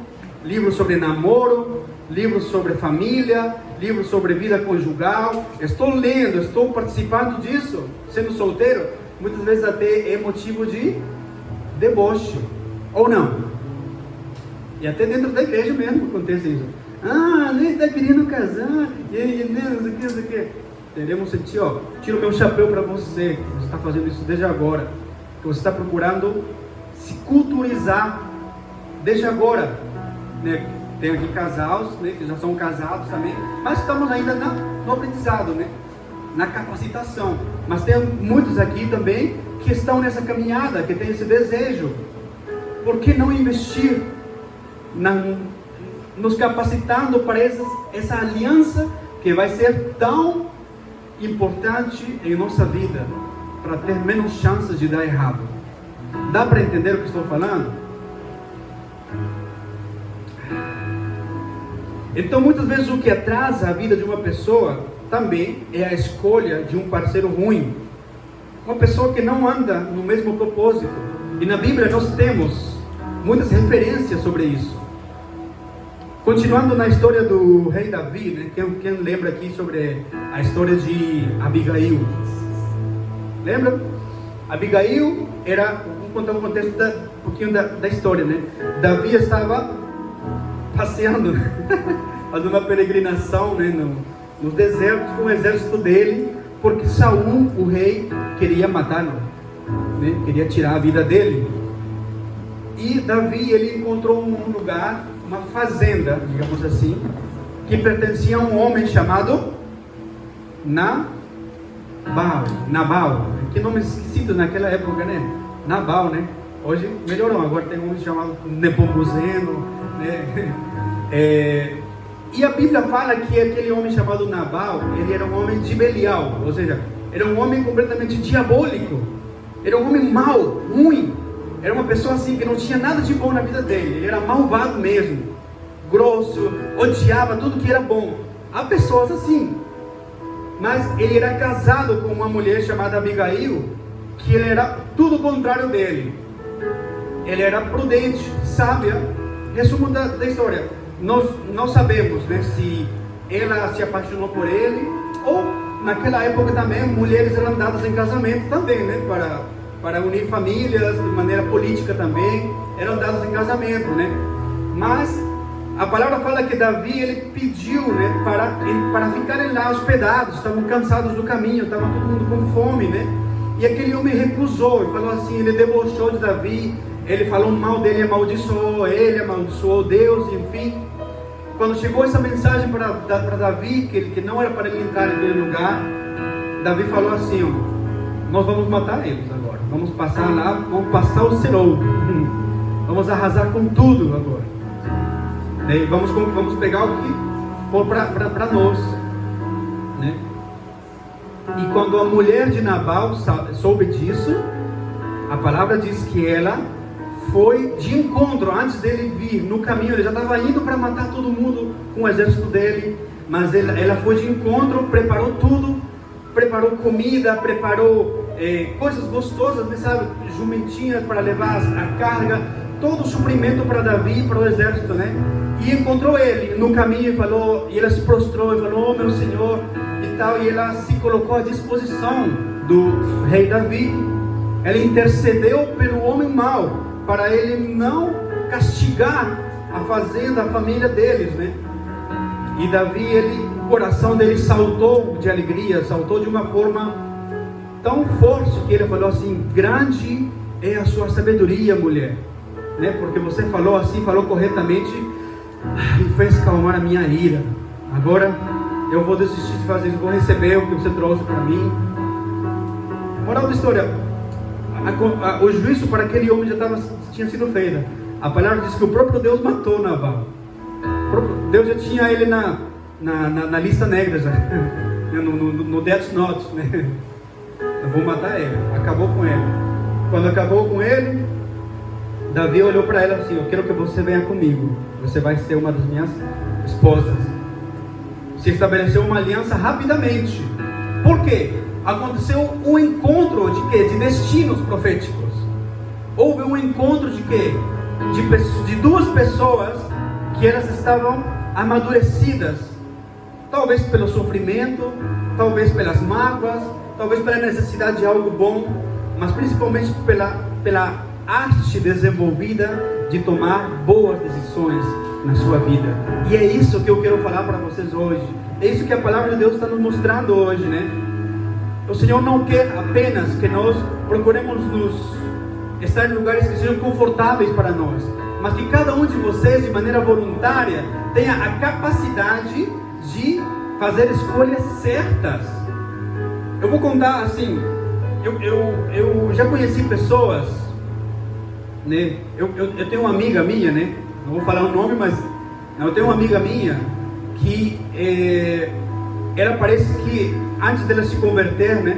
livros sobre namoro, livros sobre família, livros sobre vida conjugal, estou lendo, estou participando disso, sendo solteiro, muitas vezes até é motivo de deboche, ou não? E até dentro da igreja mesmo acontece isso. Nem está querendo casar, não sei o que. Teremos sentir, tiro meu chapéu para você, que você está fazendo isso desde agora, que você está procurando se culturizar desde agora, né? Tem aqui casais, né, que já são casados também, mas estamos ainda no aprendizado, né? Na capacitação. Mas tem muitos aqui também que estão nessa caminhada, que têm esse desejo. Por que não investir nos capacitando para essa aliança que vai ser tão importante em nossa vida, para ter menos chances de dar errado? Dá para entender o que estou falando? Então, muitas vezes o que atrasa a vida de uma pessoa também é a escolha de um parceiro ruim, uma pessoa que não anda no mesmo propósito. E na Bíblia nós temos muitas referências sobre isso. Continuando na história do rei Davi, né? Quem lembra aqui sobre a história de Abigail? Lembra? Abigail era, vamos contar um contexto um pouquinho da história, né? Davi estava passeando, fazendo uma peregrinação, né, nos desertos com o exército dele, porque Saul, o rei, queria matá-lo, né? Queria tirar a vida dele. E Davi, ele encontrou um lugar, uma fazenda, digamos assim, que pertencia a um homem chamado Nabal. Que nome esquisito naquela época, né? Nabal, né? Hoje melhorou, agora tem um chamado Nepomuceno, né? E a Bíblia fala que aquele homem chamado Nabal, ele era um homem de Belial, ou seja, era um homem completamente diabólico, era um homem mau, ruim, era uma pessoa assim que não tinha nada de bom na vida dele, ele era malvado mesmo, grosso, odiava tudo que era bom. Há pessoas assim, mas ele era casado com uma mulher chamada Abigail, que ele era tudo o contrário dele. Ele era prudente, sábia. Resumo da história, nós sabemos, né, se ela se apaixonou por ele, ou naquela época também mulheres eram dadas em casamento também, né, para unir famílias, de maneira política também, eram dadas em casamento, né. Mas a palavra fala que Davi, ele pediu, né, para ficarem lá hospedados, estavam cansados do caminho, estava todo mundo com fome, né, e aquele homem recusou, e falou assim, ele debochou de Davi, ele falou mal dele, amaldiçoou ele, amaldiçoou Deus, enfim. Quando chegou essa mensagem para Davi, que não era para ele entrar naquele lugar, Davi falou assim, ó, nós vamos matar eles agora, vamos passar lá, vamos passar o cerol, vamos arrasar com tudo agora. E vamos pegar o que for para nós, né? E quando a mulher de Nabal soube disso, a palavra diz que ela foi de encontro, antes dele vir no caminho, ele já estava indo para matar todo mundo com o exército dele, mas ela foi de encontro, preparou tudo, preparou comida, preparou coisas gostosas, né, sabe, jumentinhas para levar a carga, todo o suprimento para Davi, para o exército, né? E encontrou ele no caminho e falou, e ela se prostrou e falou, oh meu Senhor, e tal, e ela se colocou à disposição do rei Davi. Ela intercedeu pelo homem mau, para ele não castigar a fazenda, a família deles, né? E Davi, o coração dele saltou de alegria, saltou de uma forma tão forte, que ele falou assim, grande é a sua sabedoria, mulher, né? Porque você falou assim, falou corretamente, e fez calmar a minha ira. Agora eu vou desistir de fazer isso, vou receber o que você trouxe para mim. Moral da história, o juízo para aquele homem já tinha sido feito. A palavra diz que o próprio Deus matou Nabal. Deus já tinha ele na lista negra já, no Death Note, né? Eu vou matar ele. Acabou com ele. Quando acabou com ele, Davi olhou para ela assim, eu quero que você venha comigo, você vai ser uma das minhas esposas. Se estabeleceu uma aliança rapidamente. Por quê? Aconteceu um encontro de quê? De destinos proféticos. Houve um encontro de quê? De duas pessoas que elas estavam amadurecidas, talvez pelo sofrimento, talvez pelas mágoas, talvez pela necessidade de algo bom, mas principalmente pela arte desenvolvida de tomar boas decisões na sua vida. E é isso que eu quero falar para vocês hoje. É isso que a palavra de Deus está nos mostrando hoje, né? O Senhor não quer apenas que nós procuremos estar em lugares que sejam confortáveis para nós, mas que cada um de vocês, de maneira voluntária, tenha a capacidade de fazer escolhas certas. Eu vou contar assim, eu já conheci pessoas, né? Eu tenho uma amiga minha, né? Não vou falar o nome, mas eu tenho uma amiga minha que ela parece que antes dela se converter, né?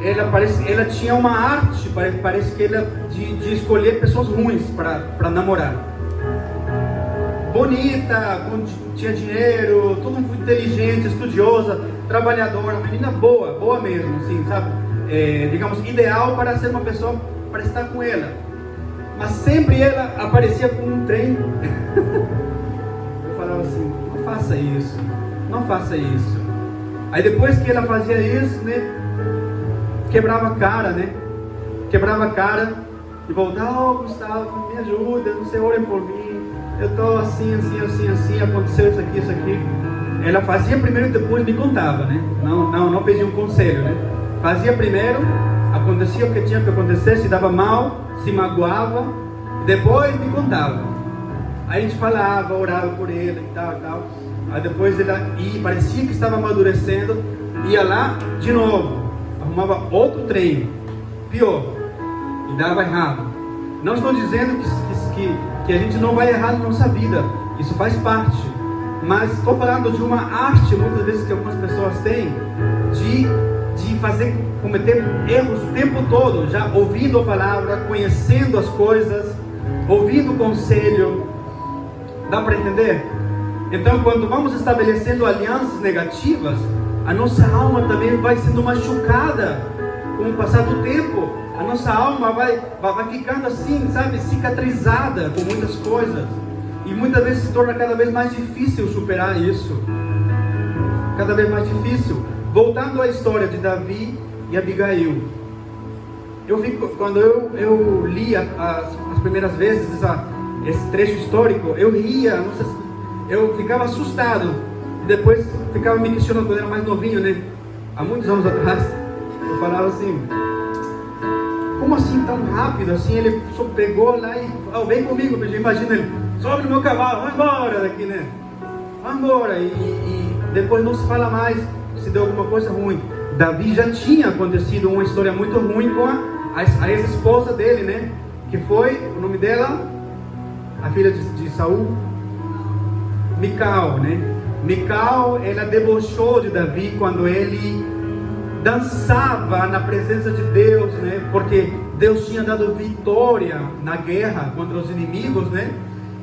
Ela tinha uma arte, parece que ela de escolher pessoas ruins para namorar. Bonita, tinha dinheiro, tudo muito inteligente, estudiosa, trabalhadora, menina boa mesmo, assim, sabe? Digamos, ideal para ser uma pessoa para estar com ela. Mas sempre ela aparecia com um trem. Eu falava assim, não faça isso. Aí depois que ela fazia isso, né? quebrava a cara, né? Quebrava a cara e voltava: oh, Gustavo, me ajuda, você ore por mim, eu estou assim, aconteceu isso aqui. Ela fazia primeiro e depois me contava, né? Não pedia um conselho, né? Fazia primeiro, acontecia o que tinha que acontecer, se dava mal, se magoava, e depois me contava. Aí a gente falava, orava por ele e tal. Aí depois ela parecia que estava amadurecendo, ia lá de novo, arrumava outro treino, pior, e dava errado. Não estou dizendo que a gente não vai errar na nossa vida, isso faz parte, mas estou falando de uma arte, muitas vezes, que algumas pessoas têm, de cometer erros o tempo todo, já ouvindo a palavra, conhecendo as coisas, ouvindo o conselho. Dá para entender? Então, quando vamos estabelecendo alianças negativas, a nossa alma também vai sendo machucada com o passar do tempo. A nossa alma vai ficando assim, sabe, cicatrizada com muitas coisas. E muitas vezes se torna cada vez mais difícil superar isso. Cada vez mais difícil. Voltando à história de Davi e Abigail. Quando eu li as primeiras vezes esse trecho histórico, eu ria, eu ficava assustado. E depois ficava me questionando quando eu era mais novinho, né? Há muitos anos atrás, eu falava assim: como assim tão rápido? Assim, ele só pegou lá e vem comigo, imagina ele, sobe no meu cavalo, vai embora daqui, né? Vai embora. E depois não se fala mais se deu alguma coisa ruim. Davi já tinha acontecido uma história muito ruim com a ex-esposa dele, né? Que foi, o nome dela, a filha de Saul, Mical, né? Mical, ela debochou de Davi quando ele dançava na presença de Deus, né? Porque Deus tinha dado vitória na guerra contra os inimigos, né?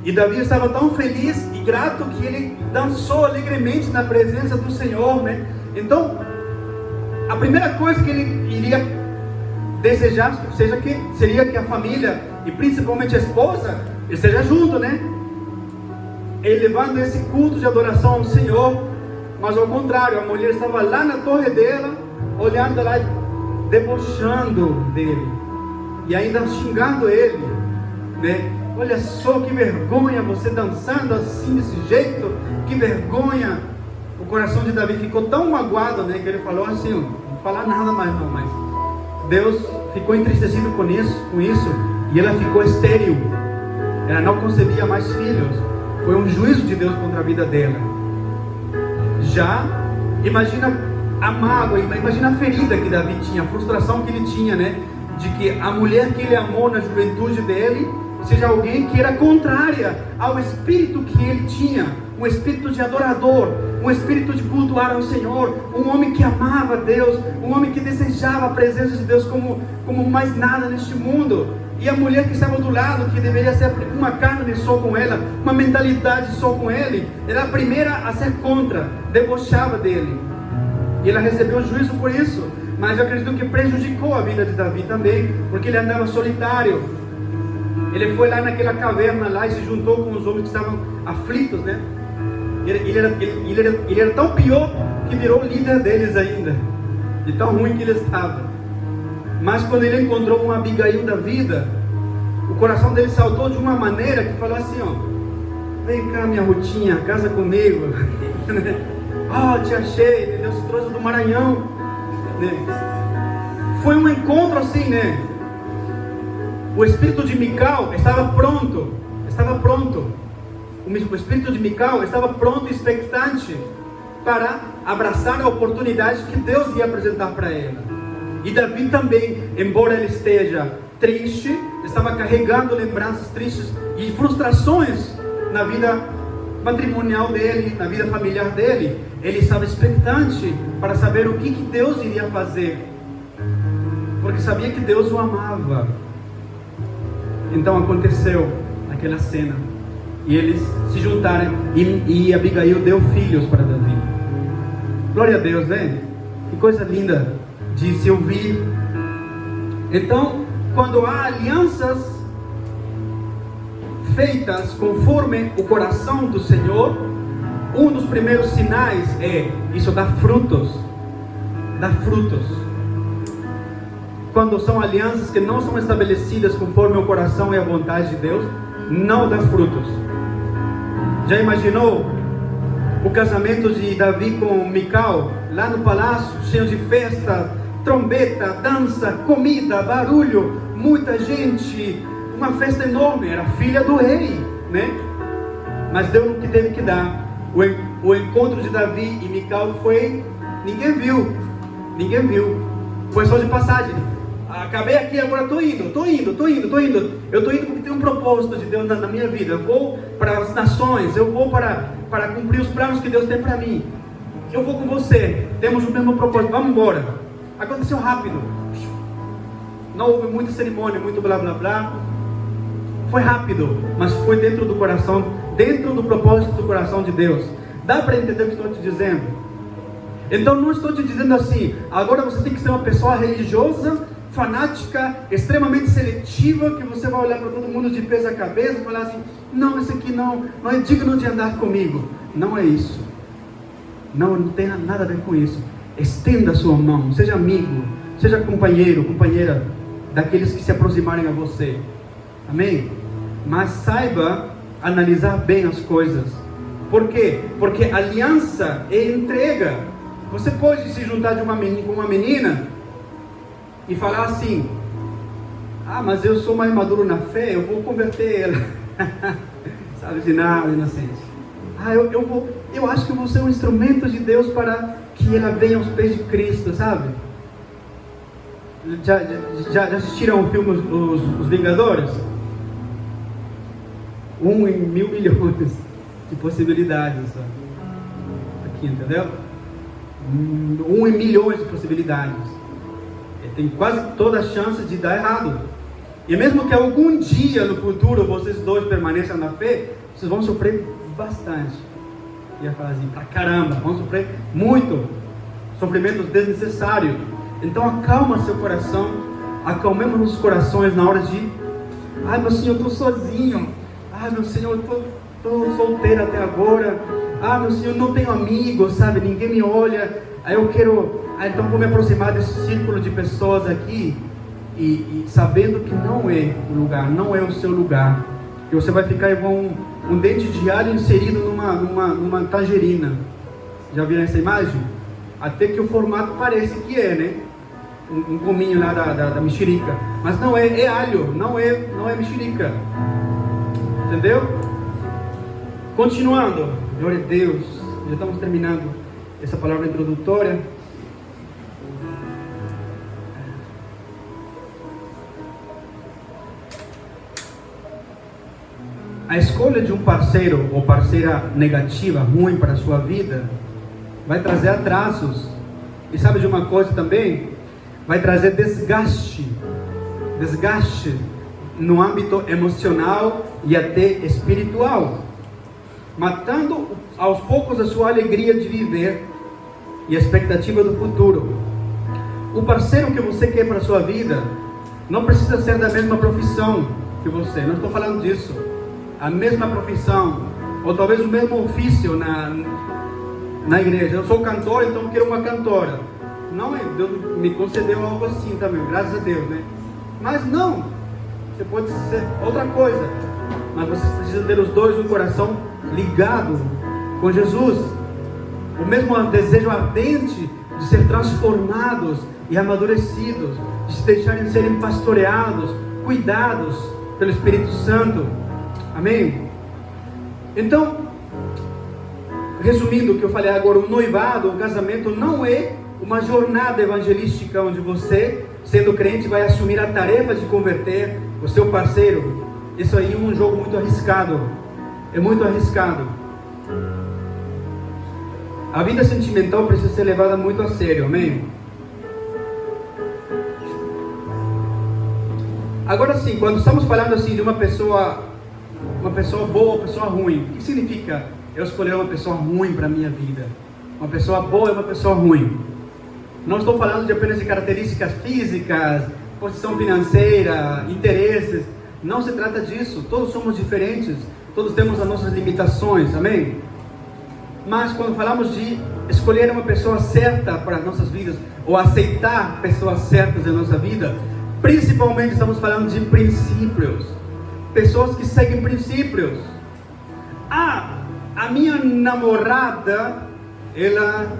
E Davi estava tão feliz e grato que ele dançou alegremente na presença do Senhor, né? Então, a primeira coisa que ele iria desejar seria que a família, e principalmente a esposa, esteja junto, né? Ele levando esse culto de adoração ao Senhor. Mas ao contrário, a mulher estava lá na torre dela, olhando lá, debochando dele, e ainda xingando ele, né? Olha só que vergonha, você dançando assim, desse jeito, que vergonha. O coração de Davi ficou tão magoado, né, que ele falou assim: não vou falar nada mais não, mas Deus ficou entristecido com isso, e ela ficou estéril, ela não concebia mais filhos. Foi um juízo de Deus contra a vida dela. Já imagina a mágoa, imagina a ferida que Davi tinha, a frustração que ele tinha, né, de que a mulher que ele amou na juventude dele seja alguém que era contrária ao espírito que ele tinha, um espírito de adorador, um espírito de cultuar ao Senhor, um homem que amava Deus, um homem que desejava a presença de Deus como mais nada neste mundo. E a mulher que estava do lado, que deveria ser uma carne só com ela, uma mentalidade só com ele, era a primeira a ser contra, debochava dele. E ela recebeu juízo por isso, mas eu acredito que prejudicou a vida de Davi também, porque ele andava solitário. Ele foi lá naquela caverna lá e se juntou com os homens que estavam aflitos, né? Ele era tão pior que virou líder deles ainda, de tão ruim que ele estava. Mas quando ele encontrou uma Abigail da vida, o coração dele saltou de uma maneira que falou assim: ó, vem cá minha Rutinha, casa comigo. Te achei, Deus te trouxe do Maranhão, né? Foi um encontro assim, né? O espírito de Mical estava pronto. O espírito de Mical estava pronto e expectante para abraçar a oportunidade que Deus ia apresentar para ela. E Davi também, embora ele esteja triste, estava carregando lembranças tristes e frustrações na vida matrimonial dele, na vida familiar dele. Ele estava expectante para saber o que Deus iria fazer, porque sabia que Deus o amava. Então aconteceu aquela cena, e eles se juntaram, e Abigail deu filhos para Davi. Glória a Deus, né? Que coisa linda de se ouvir. Então, quando há alianças feitas conforme o coração do Senhor, um dos primeiros sinais é isso: dá frutos. quando são alianças que não são estabelecidas conforme o coração e a vontade de Deus, não dá frutos. Já imaginou o casamento de Davi com Mical, lá no palácio, cheio de festa, trombeta, dança, comida, barulho, muita gente, uma festa enorme, era filha do rei, né? Mas deu o que teve que dar. O encontro de Davi e Mical foi, ninguém viu, foi só de passagem. Acabei aqui, agora estou indo. Eu estou indo porque tem um propósito de Deus na minha vida. Eu vou para as nações, eu vou para cumprir os planos que Deus tem para mim. Eu vou com você, temos o mesmo propósito, vamos embora. Aconteceu rápido, não houve muita cerimônia, muito blá blá blá. Foi rápido, mas foi dentro do coração, dentro do propósito do coração de Deus. Dá para entender o que estou te dizendo? Então não estou te dizendo assim, agora você tem que ser uma pessoa religiosa, fanática, extremamente seletiva, que você vai olhar para todo mundo de pés a cabeça e falar assim, não, esse aqui não é digno de andar comigo. Não é isso. Não tem nada a ver com isso. Estenda a sua mão, seja amigo, seja companheiro, companheira daqueles que se aproximarem a você. Amém? Mas saiba analisar bem as coisas. Por quê? Porque aliança é entrega. Você pode se juntar com uma menina e falar assim, mas eu sou mais maduro na fé, eu vou converter ela. Sabe de nada, inocente. Eu acho que eu vou ser um instrumento de Deus para que ela venha aos pés de Cristo, sabe? Já assistiram o filme Os Vingadores? 1 em 1.000 milhões de possibilidades, sabe? Aqui, entendeu? 1 em milhões de possibilidades. Tem quase toda a chance de dar errado. E mesmo que algum dia no futuro vocês dois permaneçam na fé, vocês vão sofrer bastante. Ia falar assim, pra caramba, vão sofrer muito. Sofrimentos desnecessários. Então acalma seu coração. Acalmemos os corações na hora de, meu Senhor, eu estou sozinho. Meu Senhor, eu estou solteiro até agora. Meu Senhor, não tenho amigos, sabe? Ninguém me olha. Então vou me aproximar desse círculo de pessoas aqui e sabendo que não é o lugar, não é o seu lugar. E você vai ficar igual um dente de alho inserido numa tangerina. Já viram essa imagem? Até que o formato parece que é, né? Um gominho lá da mexerica. Mas não é alho, não é mexerica. Entendeu? Continuando, glória a Deus, já estamos terminando essa palavra introdutória. A escolha de um parceiro ou parceira negativa, ruim para a sua vida, vai trazer atrasos. E sabe de uma coisa também? Vai trazer desgaste no âmbito emocional e até espiritual, matando aos poucos a sua alegria de viver e a expectativa do futuro. O parceiro que você quer para a sua vida não precisa ser da mesma profissão que você, não estou falando disso. A mesma profissão, ou talvez o mesmo ofício na igreja. Eu sou cantor, então quero uma cantora. Não, Deus me concedeu algo assim também, graças a Deus, né? Mas não, você pode ser outra coisa, mas você precisa ter os dois no coração ligado com Jesus. O mesmo desejo ardente de ser transformados e amadurecidos, de se deixarem serem pastoreados, cuidados pelo Espírito Santo. Amém? Então, resumindo o que eu falei agora, o noivado, o casamento não é uma jornada evangelística onde você, sendo crente, vai assumir a tarefa de converter o seu parceiro. Isso aí é um jogo muito arriscado. É muito arriscado. A vida sentimental precisa ser levada muito a sério, amém? Agora sim, quando estamos falando assim de uma pessoa boa, uma pessoa ruim, o que significa eu escolher uma pessoa ruim para a minha vida? Uma pessoa boa é uma pessoa ruim. Não estou falando de apenas de características físicas, posição financeira, interesses. Não se trata disso. Todos somos diferentes, todos temos as nossas limitações, amém? Mas quando falamos de escolher uma pessoa certa para as nossas vidas, ou aceitar pessoas certas em nossa vida. Principalmente estamos falando de princípios, pessoas que seguem princípios. A minha namorada, ela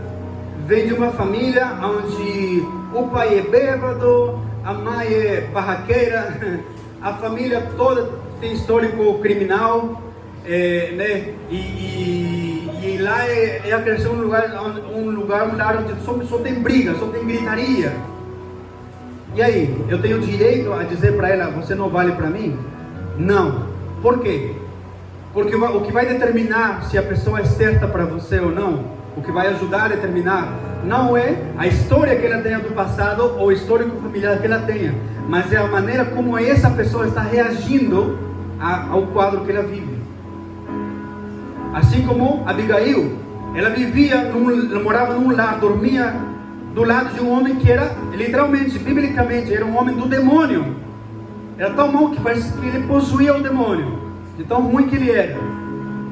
vem de uma família onde o pai é bêbado, a mãe é barraqueira, a família toda tem histórico criminal, né? E lá ela cresceu num lugar onde só tem briga, só tem gritaria. E aí, eu tenho direito a dizer para ela: você não vale para mim? Não. Por quê? Porque o que vai determinar se a pessoa é certa para você ou não, o que vai ajudar a determinar, não é a história que ela tenha do passado ou o histórico familiar que ela tenha, mas é a maneira como essa pessoa está reagindo ao quadro que ela vive. Assim como Abigail, ela morava num lar, dormia do lado de um homem que era, literalmente, biblicamente, era um homem do demônio. Era tão mau que parece que ele possuía o demônio, de tão ruim que ele era.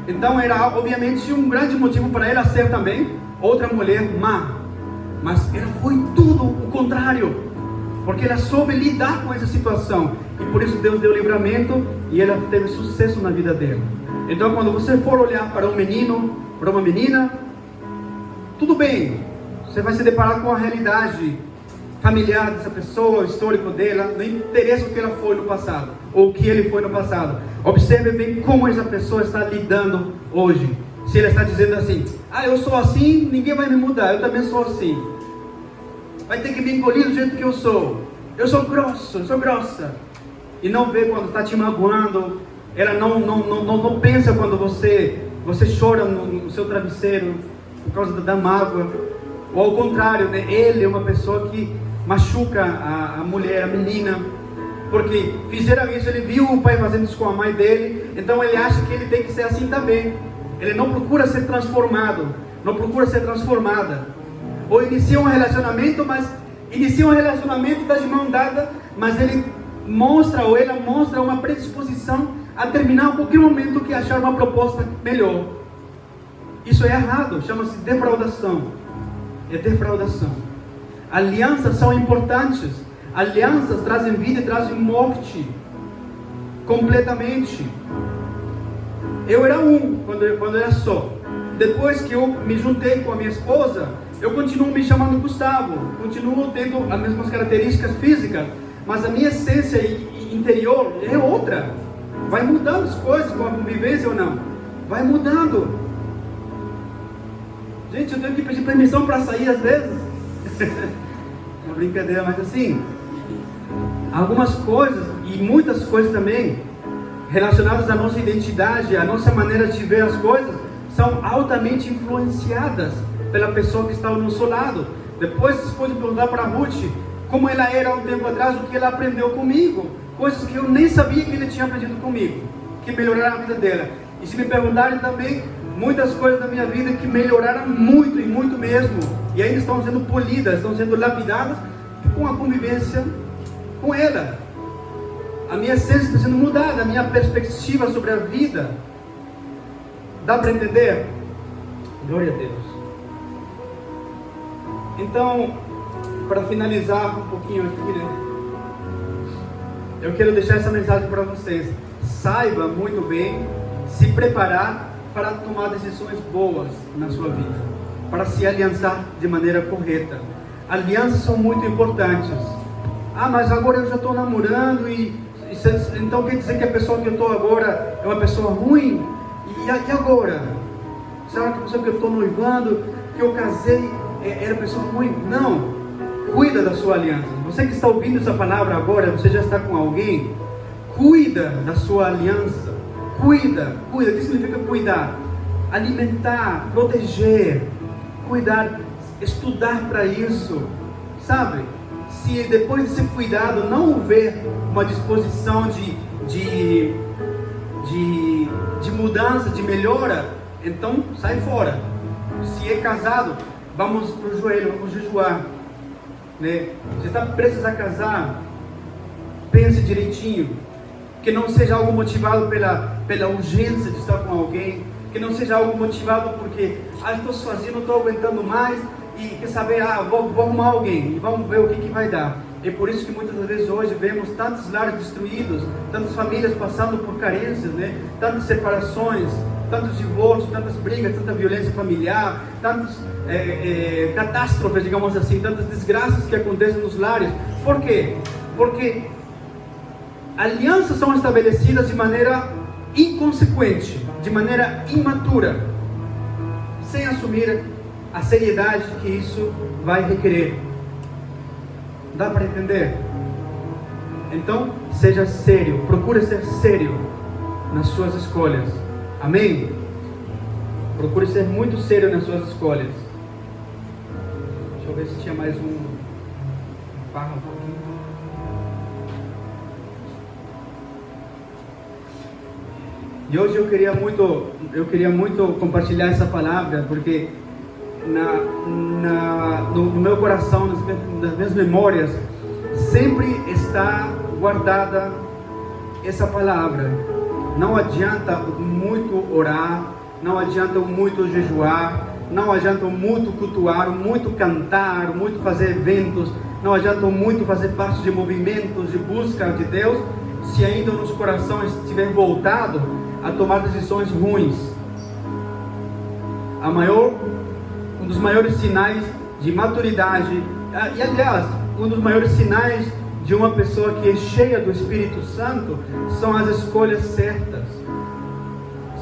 Então era obviamente um grande motivo para ela ser também outra mulher má. Mas ela foi tudo o contrário, porque ela soube lidar com essa situação, e por isso Deus deu livramento e ela teve sucesso na vida dela. Então quando você for olhar para um menino, para uma menina, tudo bem, você vai se deparar com a realidade familiar dessa pessoa, o histórico dela, não interessa o que ela foi no passado, ou o que ele foi no passado. Observe bem como essa pessoa está lidando hoje. Se ela está dizendo assim: eu sou assim, ninguém vai me mudar, eu também sou assim, vai ter que me engolir do jeito que eu sou grosso, eu sou grossa. E não vê quando está te magoando, ela não pensa quando você chora no seu travesseiro por causa da mágoa. Ou ao contrário, né? Ele é uma pessoa que machuca a mulher, a menina, porque fizeram isso, ele viu o pai fazendo isso com a mãe dele, então ele acha que ele tem que ser assim também. Ele não procura ser transformado, não procura ser transformada. Ou inicia um relacionamento, das mãos dadas, mas ele mostra, ou ela mostra uma predisposição a terminar a qualquer momento que achar uma proposta melhor. Isso é errado, chama-se defraudação. É defraudação. Alianças são importantes. Alianças trazem vida e trazem morte. Completamente. Eu era quando era só. Depois que eu me juntei com a minha esposa, eu continuo me chamando Gustavo. Continuo tendo as mesmas características físicas, mas a minha essência interior é outra. Vai mudando as coisas com a convivência ou não? Vai mudando. Gente, eu tenho que pedir permissão para sair às vezes. Uma brincadeira, mas assim, algumas coisas, e muitas coisas também, relacionadas à nossa identidade, à nossa maneira de ver as coisas, são altamente influenciadas pela pessoa que está ao nosso lado. Depois vocês podem perguntar para a Ruth como ela era há um tempo atrás, o que ela aprendeu comigo, coisas que eu nem sabia que ele tinha aprendido comigo, que melhoraram a vida dela. E se me perguntarem também, muitas coisas da minha vida que melhoraram muito, e muito mesmo, e ainda estão sendo polidas, estão sendo lapidadas com a convivência com ela. A minha essência está sendo mudada, a minha perspectiva sobre a vida. Dá para entender? Glória a Deus. Então, para finalizar um pouquinho aqui, né? Eu quero deixar essa mensagem para vocês. Saiba muito bem se preparar para tomar decisões boas na sua vida, para se aliançar de maneira correta. Alianças são muito importantes. Mas agora eu já estou namorando então quer dizer que a pessoa que eu estou agora é uma pessoa ruim? E agora? Será que a pessoa que eu estou noivando, que eu casei, era pessoa ruim? Não. Cuida da sua aliança. Você que está ouvindo essa palavra agora, você já está com alguém? Cuida da sua aliança. Cuida. O que significa cuidar? Alimentar, proteger, cuidar, estudar para isso, sabe? Se depois desse cuidado não houver uma disposição de mudança, de melhora, então sai fora. Se é casado, vamos para o joelho, vamos jejuar, né? Você está prestes a casar, pense direitinho, que não seja algo motivado pela urgência de estar com alguém, que não seja algo motivado porque estou sozinho, não estou aguentando mais, e quer saber, vou arrumar alguém e vamos ver o que vai dar. É por isso que muitas vezes hoje vemos tantos lares destruídos, tantas famílias passando por carências, né? Tantas separações, tantos divórcios, tantas brigas, tanta violência familiar, tantas catástrofes, digamos assim, tantas desgraças que acontecem nos lares. Por quê? Porque alianças são estabelecidas de maneira inconsequente, de maneira imatura, sem assumir a seriedade que isso vai requerer. Dá para entender? Então, seja sério, procure ser sério nas suas escolhas. Amém? Procure ser muito sério nas suas escolhas. Deixa eu ver se tinha mais um parágrafo aqui. E hoje eu queria muito compartilhar essa palavra, porque no meu coração, nas minhas memórias, sempre está guardada essa palavra. Não adianta muito orar, não adianta muito jejuar, não adianta muito cultuar, muito cantar, muito fazer eventos, não adianta muito fazer parte de movimentos de busca de Deus, se ainda o nosso coração estiver voltado a tomar decisões ruins. Um dos maiores sinais de maturidade, e aliás, um dos maiores sinais de uma pessoa que é cheia do Espírito Santo, são as escolhas certas.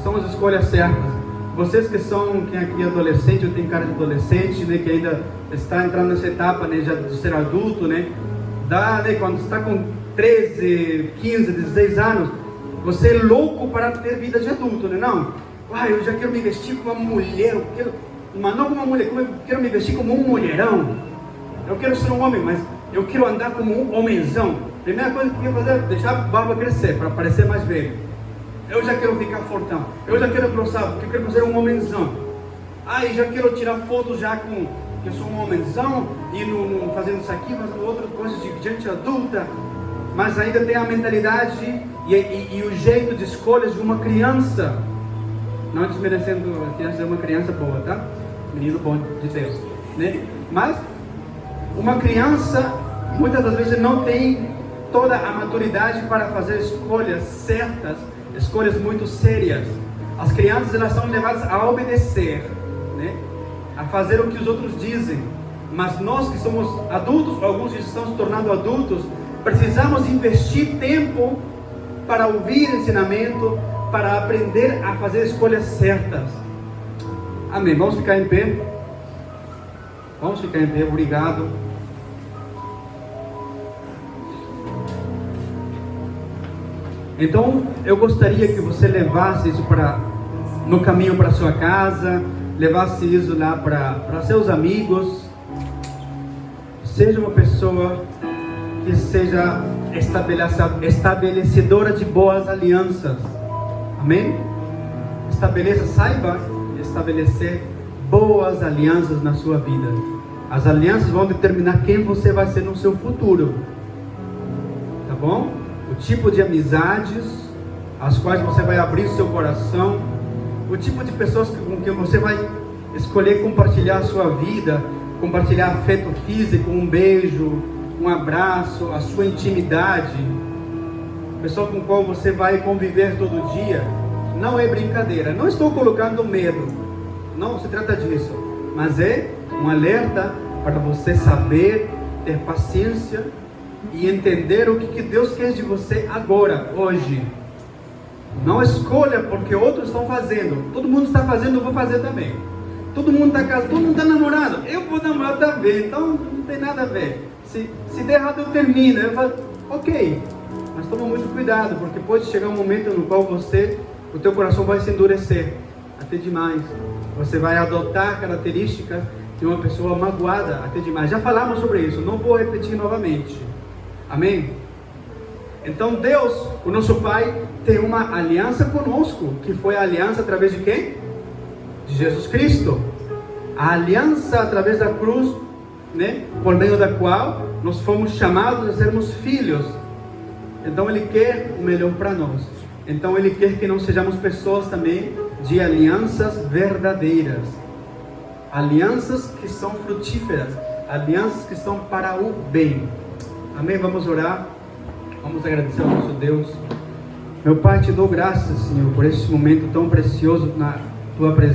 São as escolhas certas. Vocês quem aqui é adolescente, eu tenho cara de adolescente, né, que ainda está entrando nessa etapa, né, já de ser adulto, né, quando está com 13, 15, 16 anos, você é louco para ter vida de adulto, né? Não, eu já quero me vestir como uma mulher, mas não como uma mulher, eu quero me vestir como um mulherão. Eu quero ser um homem, mas eu quero andar como um homenzão. Primeira coisa que eu quero fazer é deixar a barba crescer, para parecer mais velho. Eu já quero ficar fortão. Eu já quero cruzar, porque eu quero ser um homenzão. Já quero tirar fotos já com que eu sou um homenzão, e fazendo isso aqui, fazendo outras coisas de gente adulta. Mas ainda tem a mentalidade e o jeito de escolhas de uma criança. Não desmerecendo, a criança é uma criança boa, tá? Menino bom de Deus, né? Mas uma criança muitas das vezes não tem toda a maturidade para fazer escolhas certas, escolhas muito sérias. As crianças, elas são levadas a obedecer, né? A fazer o que os outros dizem. Mas nós que somos adultos, alguns já estão se tornando adultos, precisamos investir tempo para ouvir ensinamento, para aprender a fazer escolhas certas. Amém. Vamos ficar em pé? Vamos ficar em pé. Obrigado. Então, eu gostaria que você levasse isso no caminho para sua casa, levasse isso lá para seus amigos. Seja uma pessoa que seja estabelecedora de boas alianças. Amém? Saiba estabelecer boas alianças na sua vida. As alianças vão determinar quem você vai ser no seu futuro. Tá bom? O tipo de amizades às quais você vai abrir o seu coração, o tipo de pessoas com quem você vai escolher compartilhar a sua vida, compartilhar afeto físico, um beijo, um abraço, a sua intimidade, pessoa com qual você vai conviver todo dia. Não é brincadeira, não estou colocando medo, não se trata disso, mas é um alerta para você saber ter paciência e entender o que Deus quer de você agora, hoje. Não escolha porque outros estão fazendo. Todo mundo está fazendo, eu vou fazer também. Todo mundo está casado, todo mundo está namorado, eu vou namorar também. Então não tem nada a ver. Se der errado eu termino. Eu falo, ok, mas toma muito cuidado, porque pode chegar um momento no qual o teu coração vai se endurecer até demais. Você vai adotar características de uma pessoa magoada até demais. Já falamos sobre isso, não vou repetir novamente. Amém? Então Deus, o nosso Pai, tem uma aliança conosco, que foi a aliança através de quem? De Jesus Cristo. A aliança através da cruz, né? Por meio da qual nós fomos chamados a sermos filhos. Então Ele quer o melhor para nós. Então Ele quer que nós sejamos pessoas também de alianças verdadeiras. alianças que são frutíferas, alianças que são para o bem. Amém? Vamos orar, vamos agradecer ao nosso Deus. Meu Pai, te dou graças, Senhor, por esse momento tão precioso na Tua presença.